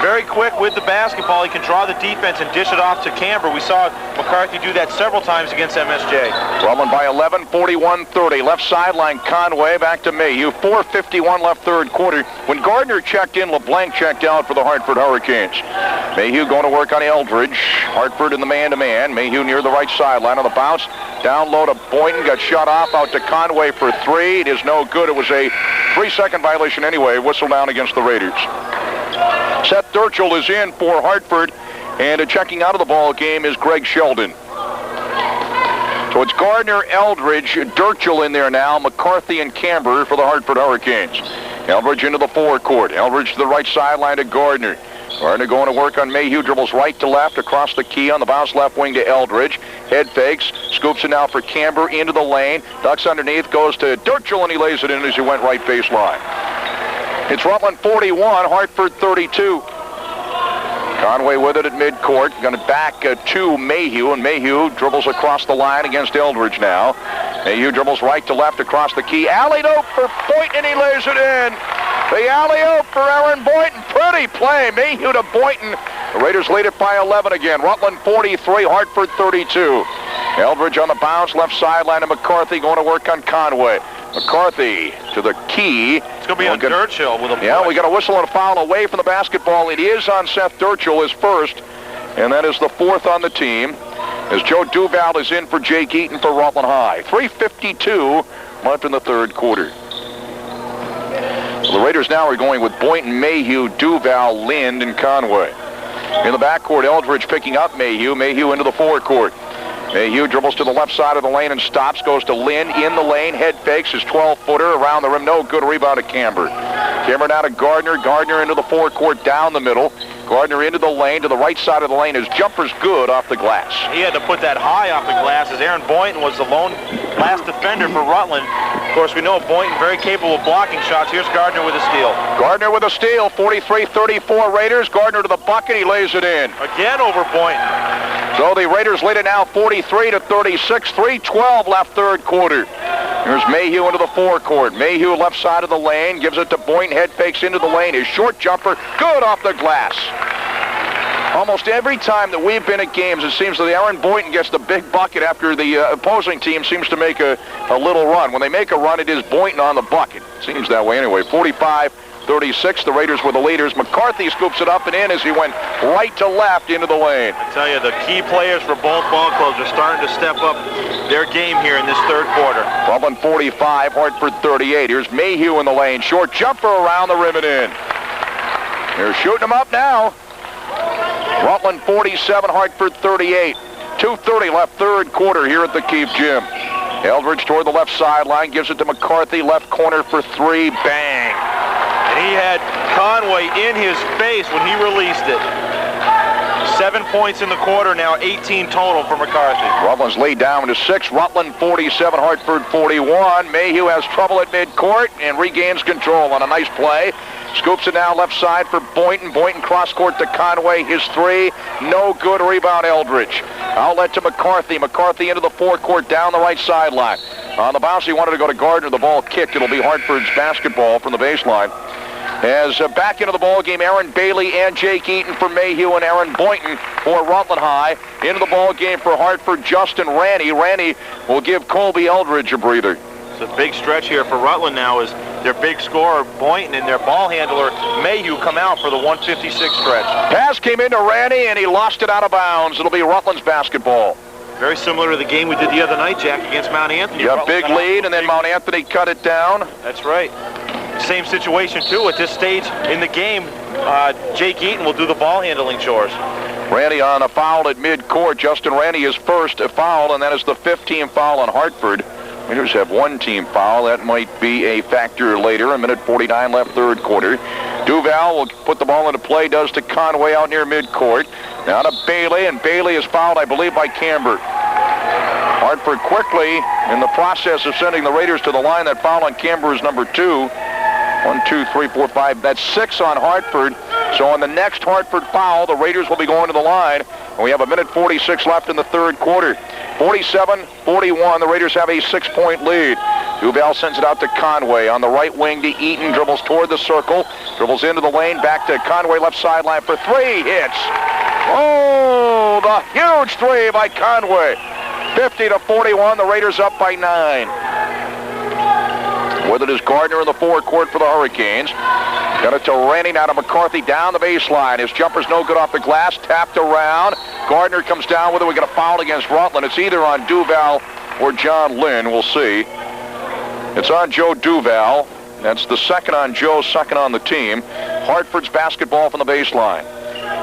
Very quick with the basketball. He can draw the defense and dish it off to Camber. We saw McCarthy do that several times against MSJ. Rutland by 11, 41-30. Left sideline, Conway back to Mayhew. 4:51 left third quarter. When Gardner checked in, LeBlanc checked out for the Hartford Hurricanes. Mayhew going to work on Eldridge. Hartford in the man-to-man. Mayhew near the right sideline on the bounce. Down low to Boynton. Got shut off out to Conway for 3. It is no good. It was a 3-second violation anyway. Whistle down against the Raiders. Seth Durchel is in for Hartford, and checking out of the ball game is Greg Sheldon. So it's Gardner, Eldridge, Durchel in there now, McCarthy and Camber for the Hartford Hurricanes. Eldridge into the forecourt. Eldridge to the right sideline to Gardner. Gardner going to work on Mayhew, dribbles right to left across the key on the bounce left wing to Eldridge. Head fakes, scoops it now for Camber into the lane. Ducks underneath, goes to Durchel, and he lays it in as he went right baseline. It's Rutland 41, Hartford 32. Conway with it at midcourt. Going to back to Mayhew, and Mayhew dribbles across the line against Eldridge now. Mayhew dribbles right to left across the key. Alley-oop for Boynton, and he lays it in. The alley-oop for Aaron Boynton. Pretty play. Mayhew to Boynton. The Raiders lead it by 11 again. Rutland 43, Hartford 32. Eldridge on the bounce, left sideline to McCarthy, going to work on Conway. McCarthy to the key. It's going to be on Durchel with a Yeah, we got a whistle and a foul away from the basketball. It is on Seth Durchel, his first, and that is the 4th on the team, as Joe Duval is in for Jake Eaton for Rutland High. 3:52 left in the third quarter. So the Raiders now are going with Boynton, Mayhew, Duval, Lind, and Conway. In the backcourt, Eldridge picking up Mayhew. Mayhew into the forecourt. Mayhew dribbles to the left side of the lane and stops, goes to Lind in the lane, head fakes his 12-footer around the rim, no good. Rebound to Camber. Camber now to Gardner. Gardner into the forecourt down the middle. Gardner into the lane to the right side of the lane. His jumper's good off the glass. He had to put that high off the glass as Aaron Boynton was the lone last defender for Rutland. Of course, we know Boynton very capable of blocking shots. Here's Gardner with a steal. Gardner with a steal, 43-34 Raiders. Gardner to the bucket, he lays it in. Again over Boynton. So the Raiders lead it now 43-36, 3:12 left third quarter. Here's Mayhew into the forecourt. Mayhew left side of the lane, gives it to Boynton, head fakes into the lane. His short jumper, good off the glass. Almost every time that we've been at games, it seems that Aaron Boynton gets the big bucket after the opposing team seems to make a little run. When they make a run, it is Boynton on the bucket. Seems that way anyway. 45-36, the Raiders were the leaders. McCarthy scoops it up and in as he went right to left into the lane. I tell you, the key players for both ball clubs are starting to step up their game here in this third quarter. Rutland 45, Hartford 38. Here's Mayhew in the lane. Short jumper around the rim and in. They're shooting them up now. Rutland 47, Hartford 38. 2:30 left third quarter here at the Keefe Gym. Eldridge toward the left sideline, gives it to McCarthy, left corner for 3, bang. And he had Conway in his face when he released it. 7 points in the quarter, now 18 total for McCarthy. Rutland's laid down to 6. Rutland 47, Hartford 41. Mayhew has trouble at midcourt and regains control on a nice play. Scoops it now left side for Boynton. Boynton cross court to Conway. His three, no good. Rebound Eldridge. Outlet to McCarthy. McCarthy into the forecourt down the right sideline. On the bounce, he wanted to go to Gardner. The ball kicked. It'll be Hartford's basketball from the baseline. As back into the ball game, Aaron Bailey and Jake Eaton for Mayhew and Aaron Boynton for Rutland High. Into the ball game for Hartford, Justin Ranny. Ranny will give Colby Eldridge a breather. It's a big stretch here for Rutland now as their big scorer, Boynton, and their ball handler, Mayhew, come out for the 156 stretch. Pass came into Ranny, and he lost it out of bounds. It'll be Rutland's basketball. Very similar to the game we did the other night, Jack, against Mount Anthony. Yeah, big lead, and then Mount Anthony cut it down. That's right. Same situation, too. At this stage in the game, Jake Eaton will do the ball handling chores. Randy on a foul at midcourt. Justin Randy is first foul, and that is the 15th foul on Hartford. Raiders have one team foul. That might be a factor later. A minute 49 left, third quarter. Duval will put the ball into play, does to Conway out near midcourt. Now to Bailey, and Bailey is fouled, I believe, by Camber. Hartford quickly in the process of sending the Raiders to the line. That foul on Camber is number 2. 1, 2, 3, 4, 5. That's 6 on Hartford. So on the next Hartford foul, the Raiders will be going to the line. And we have a minute 46 left in the third quarter. 47-41. The Raiders have a 6-point lead. Duval sends it out to Conway on the right wing to Eaton. Dribbles toward the circle. Dribbles into the lane. Back to Conway left sideline for 3. Hits. Oh, the huge 3 by Conway. 50-41. The Raiders up by 9. With it is Gardner in the forecourt for the Hurricanes. Got it to Randy, now to McCarthy down the baseline. His jumper's no good off the glass. Tapped around. Gardner comes down with it. We got a foul against Rutland. It's either on Duval or John Lynn. We'll see. It's on Joe Duval. That's the second on Joe, second on the team. Hartford's basketball from the baseline.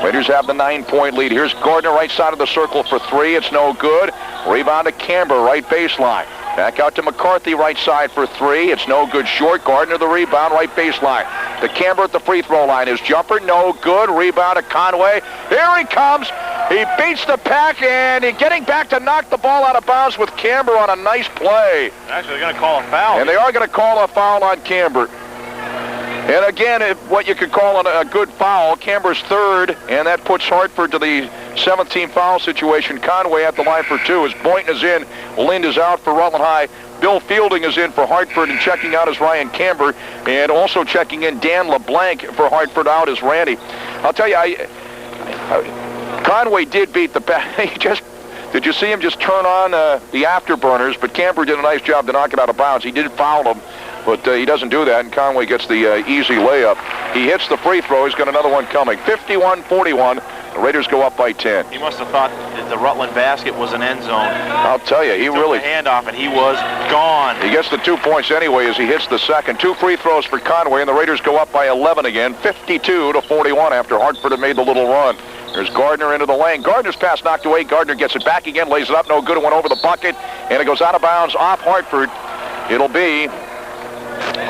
Raiders have the 9-point lead. Here's Gardner right side of the circle for 3. It's no good. Rebound to Camber, right baseline. Back out to McCarthy, right side for 3. It's no good short. Gardner the rebound, right baseline. To Camber at the free throw line. His jumper, no good. Rebound to Conway. Here he comes. He beats the pack, and he's getting back to knock the ball out of bounds with Camber on a nice play. Actually, they're going to call a foul. And they are going to call a foul on Camber. And again, what you could call a good foul. Camber's third, and that puts Hartford to the 17th foul situation. Conway at the line for 2 as Boynton is in. Lind is out for Rutland High. Bill Fielding is in for Hartford, and checking out is Ryan Camber. And also checking in Dan LeBlanc for Hartford out is Randy. I'll tell you, Conway did beat the pack. Did you see him just turn on the afterburners? But Camber did a nice job to knock it out of bounds. He did foul him. But he doesn't do that, and Conway gets the easy layup. He hits the free throw. He's got another one coming. 51-41. The Raiders go up by 10. He must have thought that the Rutland basket was an end zone. I'll tell you, he really... took the handoff, and he was gone. He gets the 2 points anyway as he hits the second. 2 free throws for Conway, and the Raiders go up by 11 again. 52-41 after Hartford had made the little run. There's Gardner into the lane. Gardner's pass knocked away. Gardner gets it back again, lays it up. No good. It went over the bucket, and it goes out of bounds off Hartford. It'll be...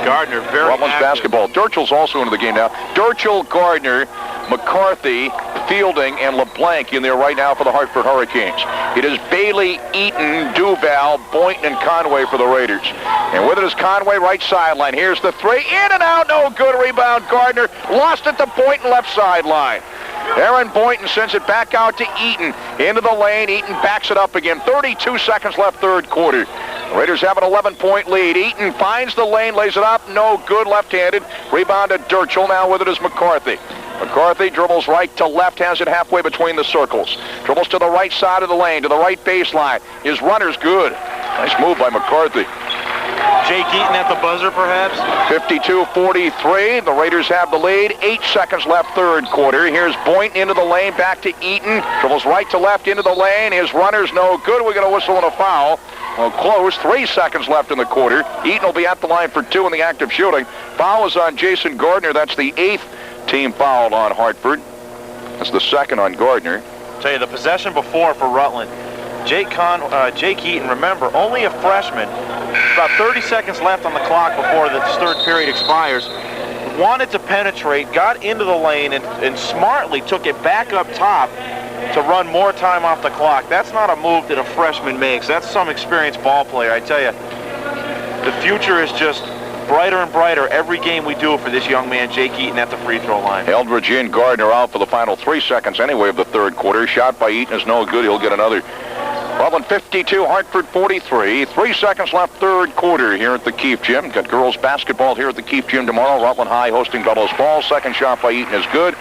Gardner, very Rutland's basketball. Durchel's also into the game now. Durchel, Gardner, McCarthy, Fielding, and LeBlanc in there right now for the Hartford Hurricanes. It is Bailey, Eaton, Duval, Boynton, and Conway for the Raiders. And with it is Conway, right sideline. Here's the 3. In and out, no good. Rebound, Gardner. Lost it to Boynton, left sideline. Aaron Boynton sends it back out to Eaton. Into the lane. Eaton backs it up again. 32 seconds left, third quarter. The Raiders have an 11-point lead. Eaton finds the lane, lays it up. No good, left-handed. Rebound to Durchel. Now with it is McCarthy. McCarthy dribbles right to left, has it halfway between the circles. Dribbles to the right side of the lane, to the right baseline. His runner's good. Nice move by McCarthy. Jake Eaton at the buzzer, perhaps? 52-43. The Raiders have the lead. 8 seconds left, third quarter. Here's Boynton into the lane, back to Eaton. Dribbles right to left into the lane. His runner's no good. We're going to whistle on a foul. Well, close. 3 seconds left in the quarter. Eaton will be at the line for 2 in the act of shooting. Foul is on Jason Gardner. That's the 8th team foul on Hartford. That's the second on Gardner. I'll tell you, the possession before for Rutland. Jake Eaton, remember, only a freshman. About 30 seconds left on the clock before the third period expires. Wanted to penetrate, got into the lane, and smartly took it back up top to run more time off the clock. That's not a move that a freshman makes. That's some experienced ball player. I tell you, the future is just brighter and brighter every game we do for this young man, Jake Eaton, at the free throw line. Eldridge in, Gardner out for the final 3 seconds anyway of the third quarter. Shot by Eaton is no good. He'll get another. Rutland 52, Hartford 43. 3 seconds left third quarter here at the Keefe Gym. Got girls basketball here at the Keefe Gym tomorrow. Rutland High hosting Bellows Falls. Second shot by Eaton is good.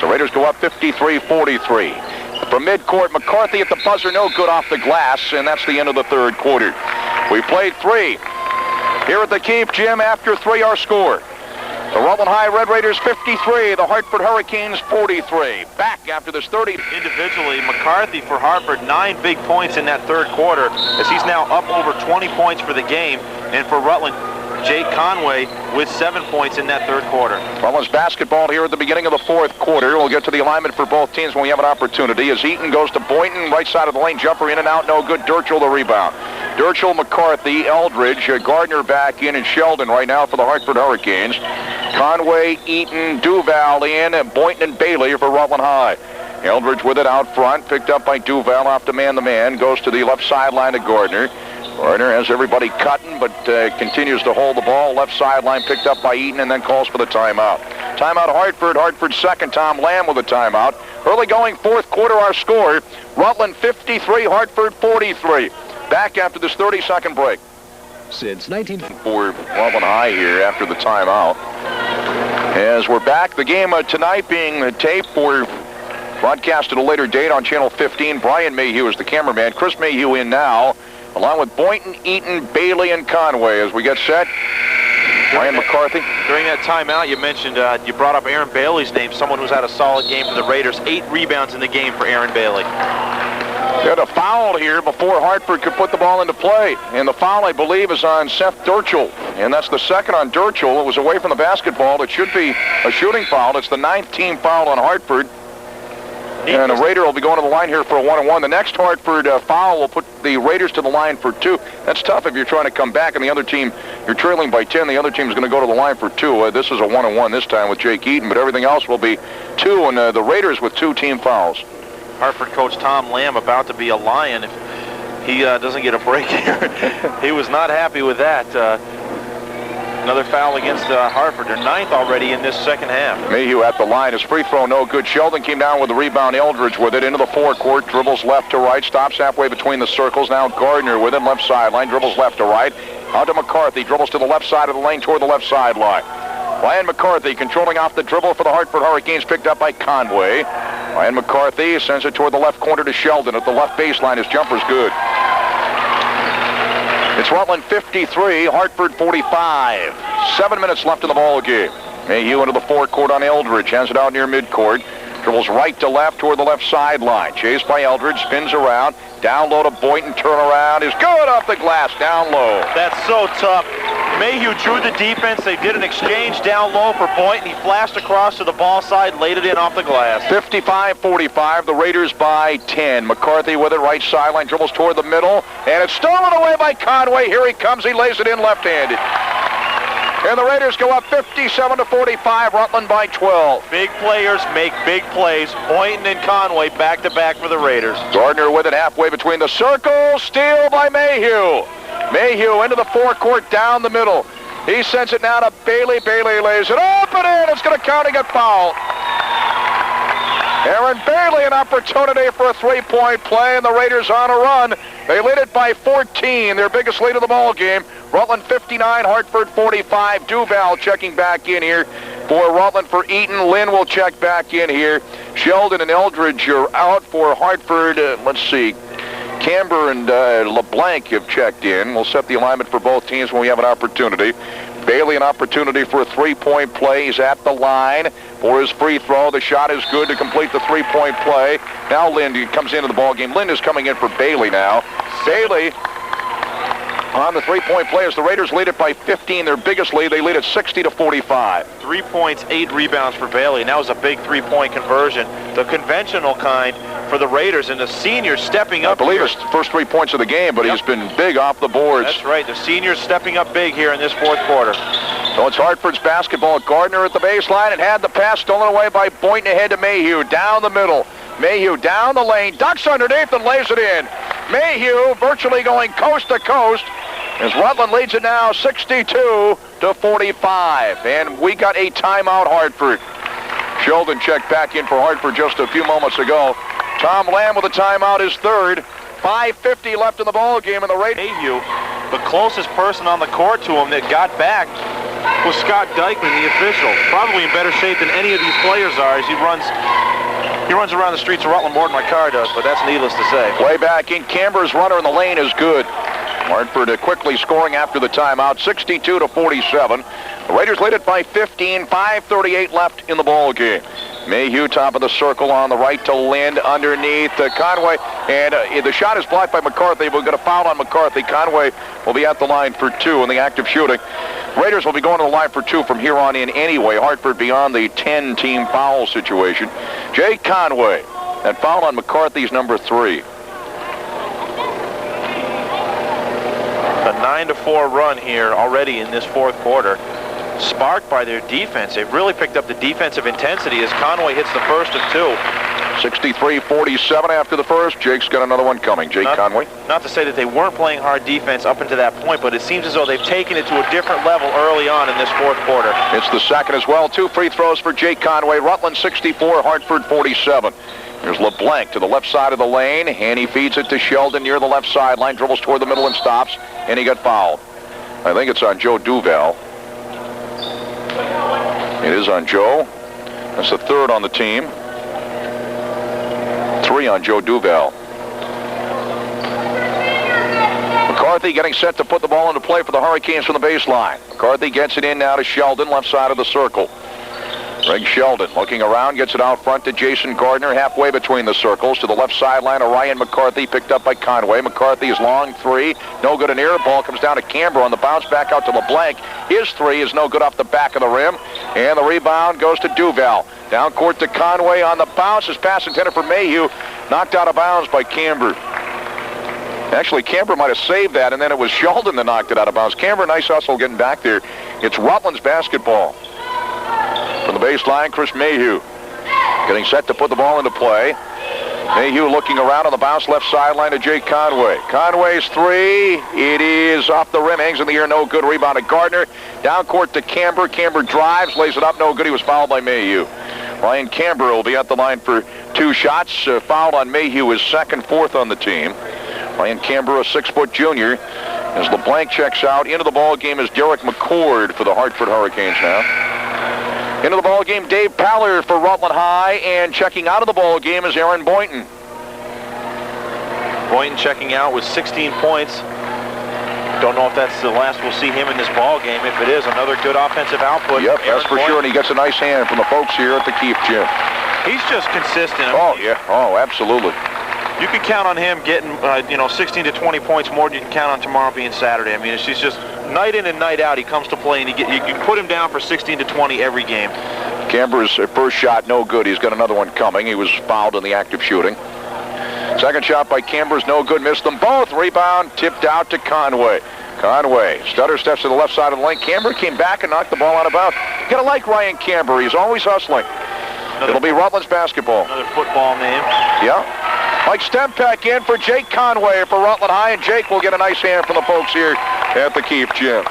So Raiders go up 53-43. From midcourt, McCarthy at the buzzer, no good off the glass, and that's the end of the third quarter. We played 3 here at the Keefe Gym. After 3, our score. The Rutland High Red Raiders 53, the Hartford Hurricanes 43. Back after this 30. Individually, McCarthy for Hartford, 9 big points in that third quarter, as he's now up over 20 points for the game. And for Rutland, Jake Conway with 7 points in that third quarter. Rutland's basketball here at the beginning of the fourth quarter. We'll get to the alignment for both teams when we have an opportunity. As Eaton goes to Boynton, right side of the lane, jumper in and out, no good. Dirchel the rebound. Dirchel, McCarthy, Eldridge, Gardner back in, and Sheldon right now for the Hartford Hurricanes. Conway, Eaton, Duval in, and Boynton and Bailey for Rutland High. Eldridge with it out front, picked up by Duval off to man-to-man, goes to the left sideline to Gardner. Gardner has everybody cutting, but continues to hold the ball. Left sideline picked up by Eaton, and then calls for the timeout. Timeout Hartford. Hartford's second. Tom Lamb with a timeout. Early going fourth quarter, our score. Rutland 53, Hartford 43. Back after this 30-second break. Since 19... For Rutland High here after the timeout. As we're back, the game tonight being taped for broadcast at a later date on Channel 15. Brian Mayhew is the cameraman. Chris Mayhew in now, along with Boynton, Eaton, Bailey, and Conway as we get set. Ryan McCarthy. During that timeout, you mentioned, you brought up Aaron Bailey's name, someone who's had a solid game for the Raiders. 8 rebounds in the game for Aaron Bailey. They had a foul here before Hartford could put the ball into play. And the foul, I believe, is on Seth Dirchel. And that's the second on Dirchel. It was away from the basketball. It should be a shooting foul. It's the 9th team foul on Hartford. And the Raider will be going to the line here for a 1-on-1. The next Hartford foul will put the Raiders to the line for 2. That's tough if you're trying to come back and the other team, you're trailing by 10. The other team is going to go to the line for 2. This is a 1-on-1 this time with Jake Eaton, but everything else will be 2. And the Raiders with 2 team fouls. Hartford coach Tom Lamb about to be a Lion if he doesn't get a break here. He was not happy with that. Another foul against Hartford. They're 9th already in this second half. Mayhew at the line. His free throw no good. Sheldon came down with the rebound. Eldridge with it into the forecourt. Dribbles left to right. Stops halfway between the circles. Now Gardner with it. Left sideline. Dribbles left to right. Out to McCarthy. Dribbles to the left side of the lane toward the left sideline. Ryan McCarthy controlling off the dribble for the Hartford Hurricanes. Picked up by Conway. Ryan McCarthy sends it toward the left corner to Sheldon. At the left baseline, his jumper's good. It's Rutland 53, Hartford 45. 7 minutes left in the ball game. Mayhew into the forecourt on Eldridge. Hands it out near midcourt. Dribbles right to left toward the left sideline. Chased by Eldridge. Spins around. Down low to Boynton. Turnaround is good off the glass. Down low. That's so tough. Mayhew drew the defense. They did an exchange down low for Boynton. He flashed across to the ball side, laid it in off the glass. 55-45. The Raiders by 10. McCarthy with it. Right sideline. Dribbles toward the middle. And it's stolen away by Conway. Here he comes. He lays it in left-handed. And the Raiders go up 57-45, Rutland by 12. Big players make big plays. Boynton and Conway back-to-back for the Raiders. Gardner with it halfway between the circles. Steal by Mayhew. Mayhew into the forecourt down the middle. He sends it now to Bailey. Bailey lays it up and in. It's going to count and get fouled. Aaron Bailey, an opportunity for a three-point play, and the Raiders on a run. They lead it by 14, their biggest lead of the ball game. Rutland 59, Hartford 45. Duval checking back in here for Rutland. For Eaton, Lynn will check back in here. Sheldon and Eldridge are out for Hartford. Let's see. Camber and LeBlanc have checked in. We'll set the alignment for both teams when we have an opportunity. Bailey, an opportunity for a three-point play. He's at the line for his free throw. The shot is good to complete the three-point play. Now Lynn comes into the ball game. Lynn is coming in for Bailey now. Bailey on the three-point play as the Raiders lead it by 15, their biggest lead. They lead it 60-45. 3 points, 8 rebounds for Bailey. And that was a big three-point conversion, the conventional kind for the Raiders, and the senior stepping up. I believe it's the first 3 points of the game, but he's been big off the boards. That's right. The senior's stepping up big here in this fourth quarter. So it's Hartford's basketball. Gardner at the baseline and had the pass stolen away by Boynton ahead to Mayhew. Down the middle. Mayhew down the lane, ducks underneath and lays it in. Mayhew virtually going coast to coast as Rutland leads it now 62-45. And we got a timeout, Hartford. Sheldon checked back in for Hartford just a few moments ago. Tom Lamb with a timeout, his third. 5:50 left in the ball game, and the Mayhew, the closest person on the court to him that got back was Scott Dykeman, the official. Probably in better shape than any of these players are as he runs around the streets of Rutland more than my car does, but that's needless to say. Way back in, Camber's runner in the lane is good. Hartford quickly scoring after the timeout, 62-47. The Raiders lead it by 15, 5:38 left in the ball game. Mayhew top of the circle on the right to Lind underneath Conway, and the shot is blocked by McCarthy. We'll get a foul on McCarthy. Conway will be at the line for two in the act of shooting. Raiders will be going to the line for two from here on in anyway. Hartford beyond the 10-team foul situation. Jake Conway, that foul on McCarthy's number 3. A 9-4 run here already in this fourth quarter, sparked by their defense. They've really picked up the defensive intensity as Conway hits the first of two. 63-47 after the first. Jake's got another one coming. Conway. Not to say that they weren't playing hard defense up until that point, but it seems as though they've taken it to a different level early on in this fourth quarter. It's the second as well. 2 free throws for Jake Conway. Rutland 64, Hartford 47. Here's LeBlanc to the left side of the lane, and he feeds it to Sheldon near the left sideline, dribbles toward the middle and stops, and he got fouled. I think it's on Joe Duval. It is on Joe. That's the third on the team. 3 on Joe Duval. McCarthy getting set to put the ball into play for the Hurricanes from the baseline. McCarthy gets it in now to Sheldon, left side of the circle. Greg Sheldon looking around, gets it out front to Jason Gardner, halfway between the circles. To the left sideline, Ryan McCarthy picked up by Conway. McCarthy's long 3, no good in air. Ball comes down to Camber on the bounce, back out to LeBlanc. His 3 is no good off the back of the rim. And the rebound goes to Duval. Down court to Conway on the bounce. His pass intended for Mayhew. Knocked out of bounds by Camber. Actually, Camber might have saved that, and then it was Sheldon that knocked it out of bounds. Camber, nice hustle getting back there. It's Rutland's basketball. From the baseline, Chris Mayhew getting set to put the ball into play. Mayhew looking around on the bounce, left sideline to Jake Conway. Conway's 3, it is off the rim, hangs in the air, no good. Rebound to Gardner. Down court to Camber. Camber drives, lays it up, no good. He was fouled by Mayhew. Ryan Camber will be at the line for 2 shots. Fouled on Mayhew, his second, 4th on the team. Ryan Camber, a 6-foot junior. As LeBlanc checks out, into the ball game is Derek McCord for the Hartford Hurricanes now. Into the ball game, Dave Pallard for Rutland High, and checking out of the ball game is Aaron Boynton. Boynton checking out with 16 points. Don't know if that's the last we'll see him in this ball game. If it is, another good offensive output. Yep, that's for sure, and he gets a nice hand from the folks here at the Keefe Gym. He's just consistent. Oh, yeah. Oh, absolutely. You can count on him getting, 16 to 20 points more than you can count on tomorrow being Saturday. I mean, it's just night in and night out. He comes to play, and you can put him down for 16 to 20 every game. Camber's first shot, no good. He's got another one coming. He was fouled in the act of shooting. Second shot by Camber's no good. Missed them both. Rebound tipped out to Conway. Conway, stutter steps to the left side of the lane. Camber came back and knocked the ball out of bounds. You gotta like Ryan Camber. He's always hustling. It'll be Rutland's basketball. Another football name. Yeah. Mike Stempeck in for Jake Conway for Rutland High, and Jake will get a nice hand from the folks here at the Keefe Gym.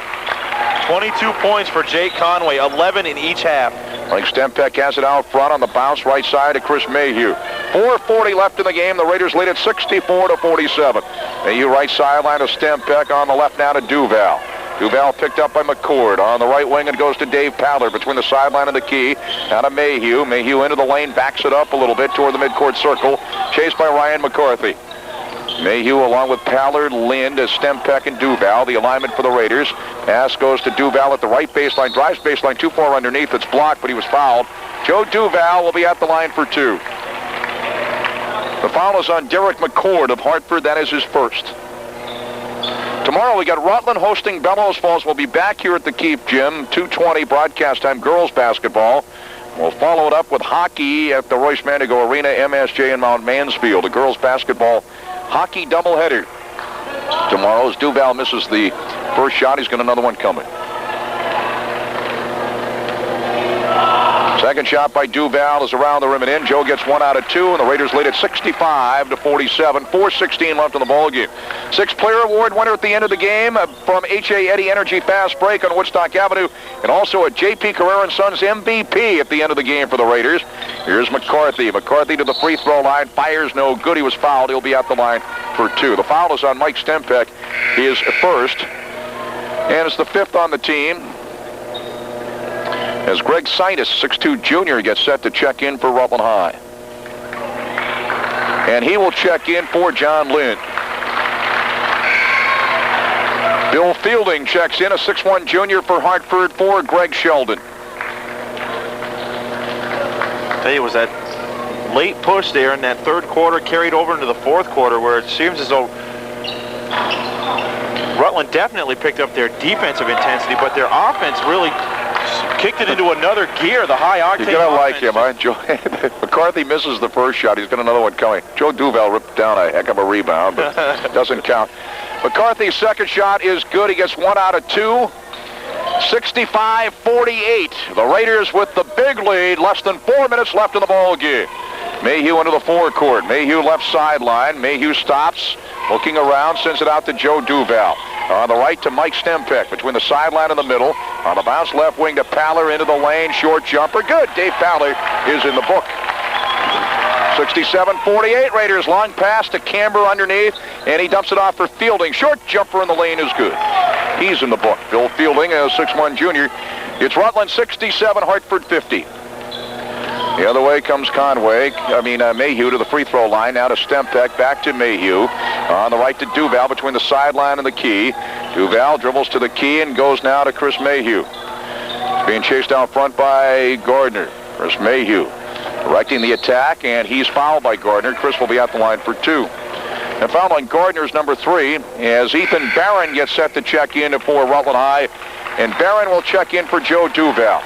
22 points for Jake Conway, 11 in each half. Mike Stempeck has it out front on the bounce, right side to Chris Mayhew. 4:40 left in the game. The Raiders lead at 64-47. Mayhew right sideline to Stempeck, on the left now to Duval. Duval picked up by McCord. On the right wing, it goes to Dave Pallard between the sideline and the key. Now to Mayhew. Mayhew into the lane, backs it up a little bit toward the midcourt circle. Chased by Ryan McCarthy. Mayhew along with Pallard, Lind, Stempeck, and Duval. The alignment for the Raiders. Pass goes to Duval at the right baseline. Drives baseline, too far underneath. It's blocked, but he was fouled. Joe Duval will be at the line for 2. The foul is on Derek McCord of Hartford. That is his first. Tomorrow we got Rutland hosting Bellows Falls. We'll be back here at the Keefe Gym, 2:20 broadcast time, girls basketball. We'll follow it up with hockey at the Royce Mandigo Arena, MSJ in Mount Mansfield. A girls basketball hockey doubleheader. Tomorrow as Duval misses the first shot, he's got another one coming. Second shot by Duval is around the rim and in. Joe gets 1 out of 2, and the Raiders lead at 65-47. 4:16 left in the ballgame. 6th player award winner at the end of the game from H.A. Eddy Energy Fast Break on Woodstock Avenue, and also a J.P. Carrera & Sons MVP at the end of the game for the Raiders. Here's McCarthy. McCarthy to the free throw line. Fires no good. He was fouled. He'll be at the line for 2. The foul is on Mike Stempeck. He is first, and it's the 5th on the team, as Greg Sinus, 6'2 junior, gets set to check in for Rutland High. And he will check in for John Lind. Bill Fielding checks in, a 6'1 junior for Hartford for Greg Sheldon. I tell you, it was that late push there in that third quarter carried over into the fourth quarter, where it seems as though Rutland definitely picked up their defensive intensity, but their offense really kicked it into another gear, the high-octane You're going to like him, huh? Joe, McCarthy misses the first shot. He's got another one coming. Joe Duval ripped down a heck of a rebound, but doesn't count. McCarthy's second shot is good. He gets 1 out of 2. 65-48. The Raiders with the big lead. Less than 4 minutes left in the ball game. Mayhew into the forecourt. Mayhew left sideline. Mayhew stops, looking around, sends it out to Joe Duval. On the right to Mike Stempeck, between the sideline and the middle. On the bounce left wing to Paller into the lane. Short jumper. Good. Dave Paller is in the book. 67-48. Raiders long pass to Camber underneath, and he dumps it off for Fielding. Short jumper in the lane is good. He's in the book. Bill Fielding, a 6'1 junior. It's Rutland 67, Hartford 50. The other way comes Mayhew to the free throw line. Now to Stempeck, back to Mayhew. On the right to Duval between the sideline and the key. Duval dribbles to the key and goes now to Chris Mayhew. He's being chased out front by Gardner. Chris Mayhew directing the attack, and he's fouled by Gardner. Chris will be at the line for 2. And fouled on Gardner's number 3, as Ethan Barron gets set to check in for Rutland High, and Barron will check in for Joe Duval.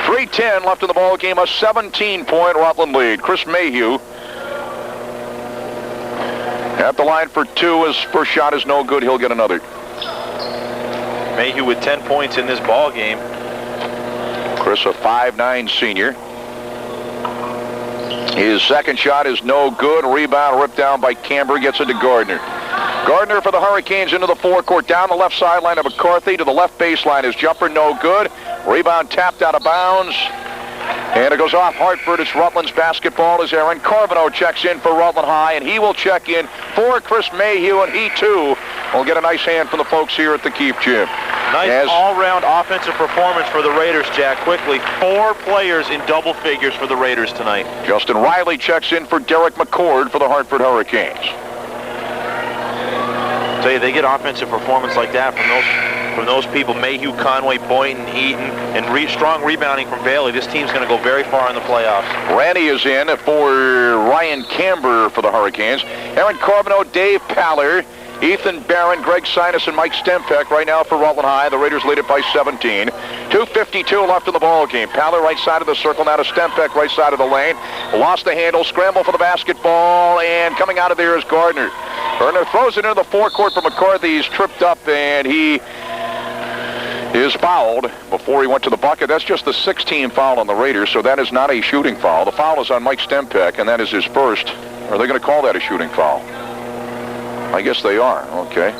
3:10 left in the ball game, a 17-point Rutland lead. Chris Mayhew at the line for 2. His first shot is no good. He'll get another. Mayhew with 10 points in this ball game. Chris, a 5'9 senior. His second shot is no good. Rebound ripped down by Camber. Gets it to Gardner. Gardner for the Hurricanes into the forecourt. Down the left sideline of McCarthy to the left baseline. His jumper no good. Rebound tapped out of bounds. And it goes off Hartford. It's Rutland's basketball as Aaron Carbono checks in for Rutland High, and he will check in for Chris Mayhew, and he too will get a nice hand from the folks here at the Keefe Gym. Nice all-round offensive performance for the Raiders, Jack. Quickly, 4 players in double figures for the Raiders tonight. Justin Riley checks in for Derek McCord for the Hartford Hurricanes. I tell you, they get offensive performance like that from those people, Mayhew, Conway, Boynton, Eaton, and strong rebounding from Bailey. This team's going to go very far in the playoffs. Randy is in for Ryan Camber for the Hurricanes. Aaron Carbono, Dave Paller, Ethan Barron, Greg Sinus, and Mike Stempeck right now for Rutland High. The Raiders lead it by 17. 2:52 left in the ball game. Paller right side of the circle, now to Stempeck right side of the lane. Lost the handle, scramble for the basketball, and coming out of there is Gardner. Gardner throws it into the forecourt for McCarthy. He's tripped up, and he is fouled before he went to the bucket. That's just the 16th foul on the Raiders, so that is not a shooting foul. The foul is on Mike Stempeck, and that is his first. Are they going to call that a shooting foul? I guess they are. Okay.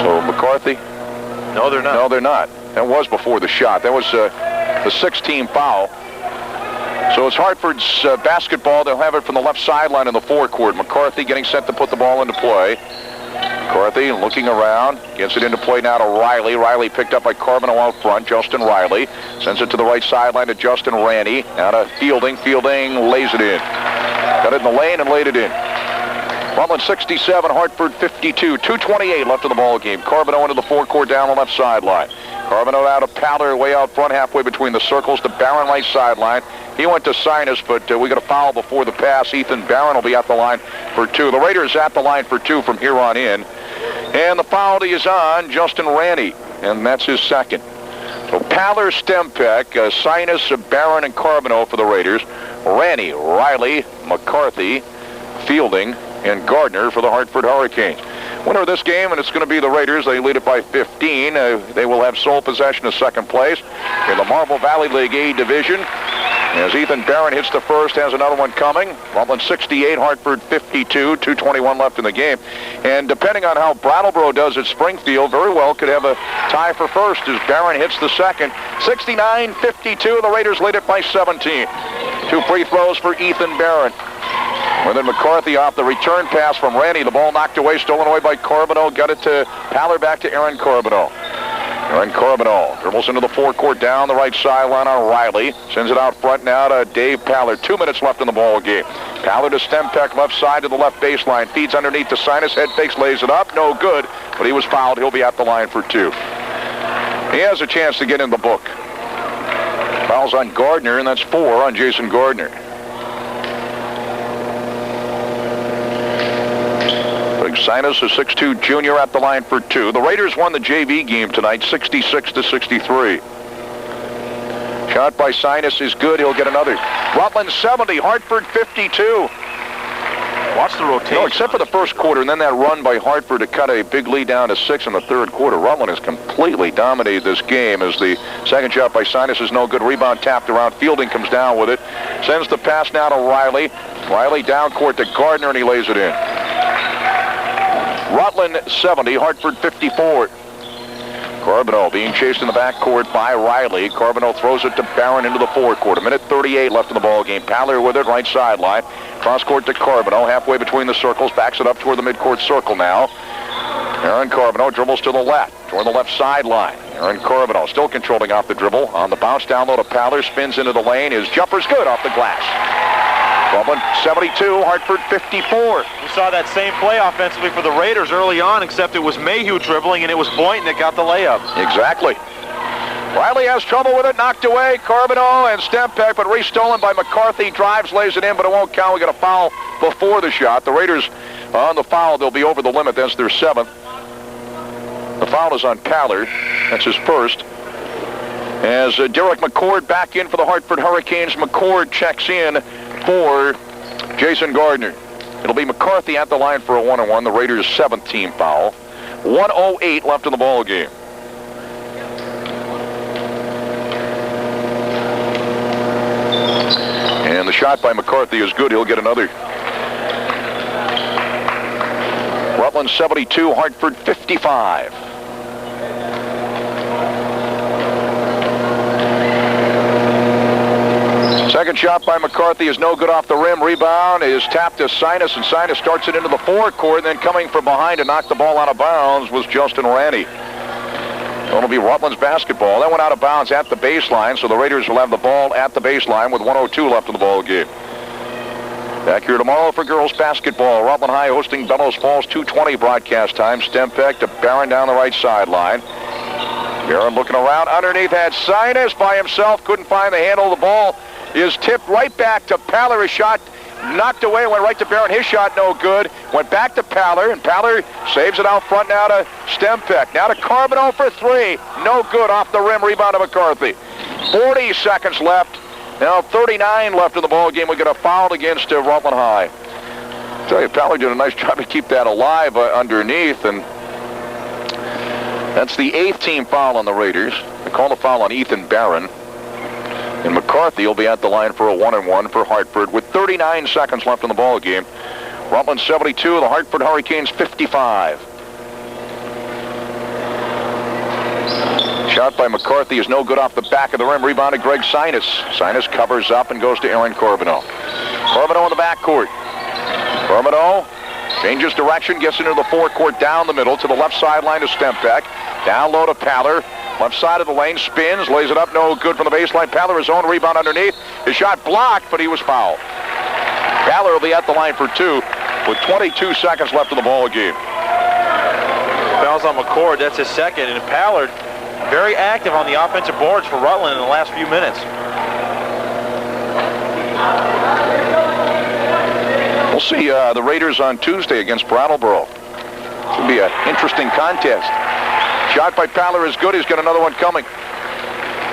So McCarthy? No, they're not. No, they're not. That was before the shot. That was the 16th foul. So it's Hartford's basketball. They'll have it from the left sideline in the forecourt. McCarthy getting set to put the ball into play. McCarthy looking around, gets it into play now to Riley. Riley picked up by Carbono out front. Justin Riley sends it to the right sideline to Justin Randy. Now to Fielding. Fielding lays it in. Got it in the lane and laid it in. Rutland 67, Hartford 52. 2:28 left in the ball game. Carbono into the forecourt down the left sideline. Carbono out of Paller way out front, halfway between the circles to Barron right sideline. He went to Sinus, but we got a foul before the pass. Ethan Barron will be at the line for 2. The Raiders at the line for 2 from here on in. And the foul is on Justin Randy, and that's his second. So Paller, Stempeck, Sinus, Barron, and Carbono for the Raiders. Randy, Riley, McCarthy, Fielding, and Gardner for the Hartford Hurricanes. Winner of this game, and it's going to be the Raiders. They lead it by 15. They will have sole possession of second place in the Marble Valley League A division. As Ethan Barron hits the first, has another one coming. Rutland 68, Hartford 52, 2:21 left in the game. And depending on how Brattleboro does at Springfield, very well could have a tie for first as Barron hits the second. 69-52, the Raiders lead it by 17. 2 free throws for Ethan Barron. And then McCarthy off the return pass from Randy. The ball knocked away, stolen away by Corbino. Got it to Paller, back to Aaron Corbino. Aaron Corbino dribbles into the forecourt down the right sideline on Riley. Sends it out front now to Dave Paller. 2 minutes left in the ball game. Paller to Stempeck, left side to the left baseline. Feeds underneath to Sinus. Head fakes, lays it up. No good, but he was fouled. He'll be at the line for 2. He has a chance to get in the book. Fouls on Gardner, and that's 4 on Jason Gardner. Sinus, a 6'2 junior, at the line for 2. The Raiders won the JV game tonight, 66-63. Shot by Sinus is good. He'll get another. Rutland 70, Hartford 52. Watch the rotation. No, except for the first quarter, and then that run by Hartford to cut a big lead down to 6 in the third quarter. Rutland has completely dominated this game as the second shot by Sinus is no good. Rebound tapped around. Fielding comes down with it. Sends the pass now to Riley. Riley down court to Gardner, and he lays it in. Rutland 70, Hartford 54. Corbino being chased in the backcourt by Riley. Corbino throws it to Barron into the forecourt. 1:38 left in the ball game. Paller with it, right sideline. Cross court to Corbino, halfway between the circles. Backs it up toward the midcourt circle now. Aaron Corbino dribbles to the left, toward the left sideline. Aaron Corbino still controlling off the dribble. On the bounce, down low to Paller. Spins into the lane. His jumper's good off the glass. Rutland 72, Hartford 54. We saw that same play offensively for the Raiders early on, except it was Mayhew dribbling, and it was Boynton that got the layup. Exactly. Riley has trouble with it, knocked away. Corbino and Stempeck, but restolen by McCarthy. Drives, lays it in, but it won't count. We got a foul before the shot. The Raiders on the foul. They'll be over the limit. That's their 7th. The foul is on Paller. That's his first. As Derek McCord back in for the Hartford Hurricanes. McCord checks in for Jason Gardner. It'll be McCarthy at the line for a 1-on-1. The Raiders' 7th team foul. 1:08 left in the ball game. And the shot by McCarthy is good. He'll get another. Rutland 72, Hartford 55. Second shot by McCarthy is no good off the rim. Rebound is tapped to Sinus, and Sinus starts it into the forecourt, and then coming from behind to knock the ball out of bounds was Justin Randy. It'll be Rutland's basketball. That went out of bounds at the baseline, so the Raiders will have the ball at the baseline with 1:02 left in the ball game. Back here tomorrow for girls basketball. Rutland High hosting Bellows Falls, 2:20 broadcast time. Stempeck to Barron down the right sideline. Barron looking around. Underneath had Sinus by himself. Couldn't find the handle of the ball. Is tipped right back to Paller. His shot knocked away, went right to Barron. His shot no good. Went back to Paller, and Paller saves it out front now to Stempeck. Now to Corbino for 3. No good off the rim. Rebound to McCarthy. 40 seconds left. Now 39 left in the ball game. We get a foul against Rutland High. I tell you, Paller did a nice job to keep that alive underneath, and that's the 8th team foul on the Raiders. They call the foul on Ethan Barron. And McCarthy will be at the line for a 1-on-1 for Hartford with 39 seconds left in the ball game. Rutland 72, the Hartford Hurricanes 55. Shot by McCarthy is no good off the back of the rim. Rebounded Greg Sinus. Sinus covers up and goes to Aaron Corbino. Corbino in the backcourt. Corbino changes direction, gets into the forecourt down the middle to the left sideline to Stempeck. Down low to Paller. Left side of the lane, spins, lays it up, no good from the baseline. Paller, his own rebound underneath. His shot blocked, but he was fouled. Paller will be at the line for 2 with 22 seconds left in the ball game. Fouls on McCord, that's his second, and Paller very active on the offensive boards for Rutland in the last few minutes. We'll see the Raiders on Tuesday against Brattleboro. Should be an interesting contest. Shot by Paller is good. He's got another one coming.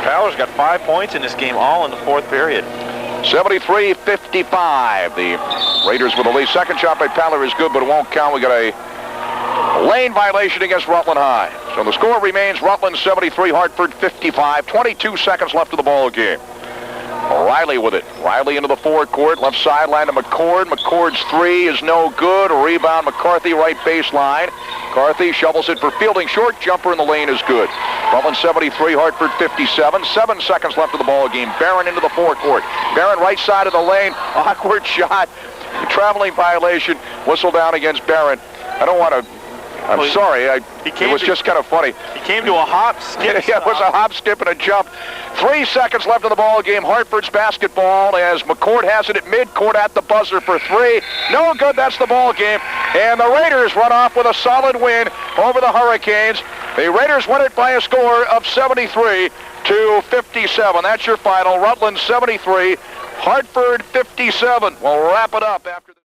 Paller's got 5 points in this game, all in the 4th period. 73-55. The Raiders with the lead. Second shot by Paller is good, but it won't count. We got a Lane violation against Rutland High. So the score remains Rutland 73, Hartford 55. 22 seconds left of the ball game. Riley with it. Riley into the forecourt. Left sideline to McCord. McCord's three is no good. Rebound McCarthy, right baseline. McCarthy shovels it for Fielding. Short jumper in the lane is good. Rutland 73, Hartford 57. 7 seconds left of the ball game. Barron into the forecourt. Barron right side of the lane. Awkward shot. Traveling violation. Whistle down against Barron. I don't want to... I'm sorry. It was just kind of funny. He came to a hop, skip. Yeah, it was a hop, skip, and a jump. 3 seconds left of the ball game. Hartford's basketball as McCord has it at midcourt at the buzzer for three. No good. That's the ball game. And the Raiders run off with a solid win over the Hurricanes. The Raiders win it by a score of 73 to 57. That's your final. Rutland 73, Hartford 57. We'll wrap it up after the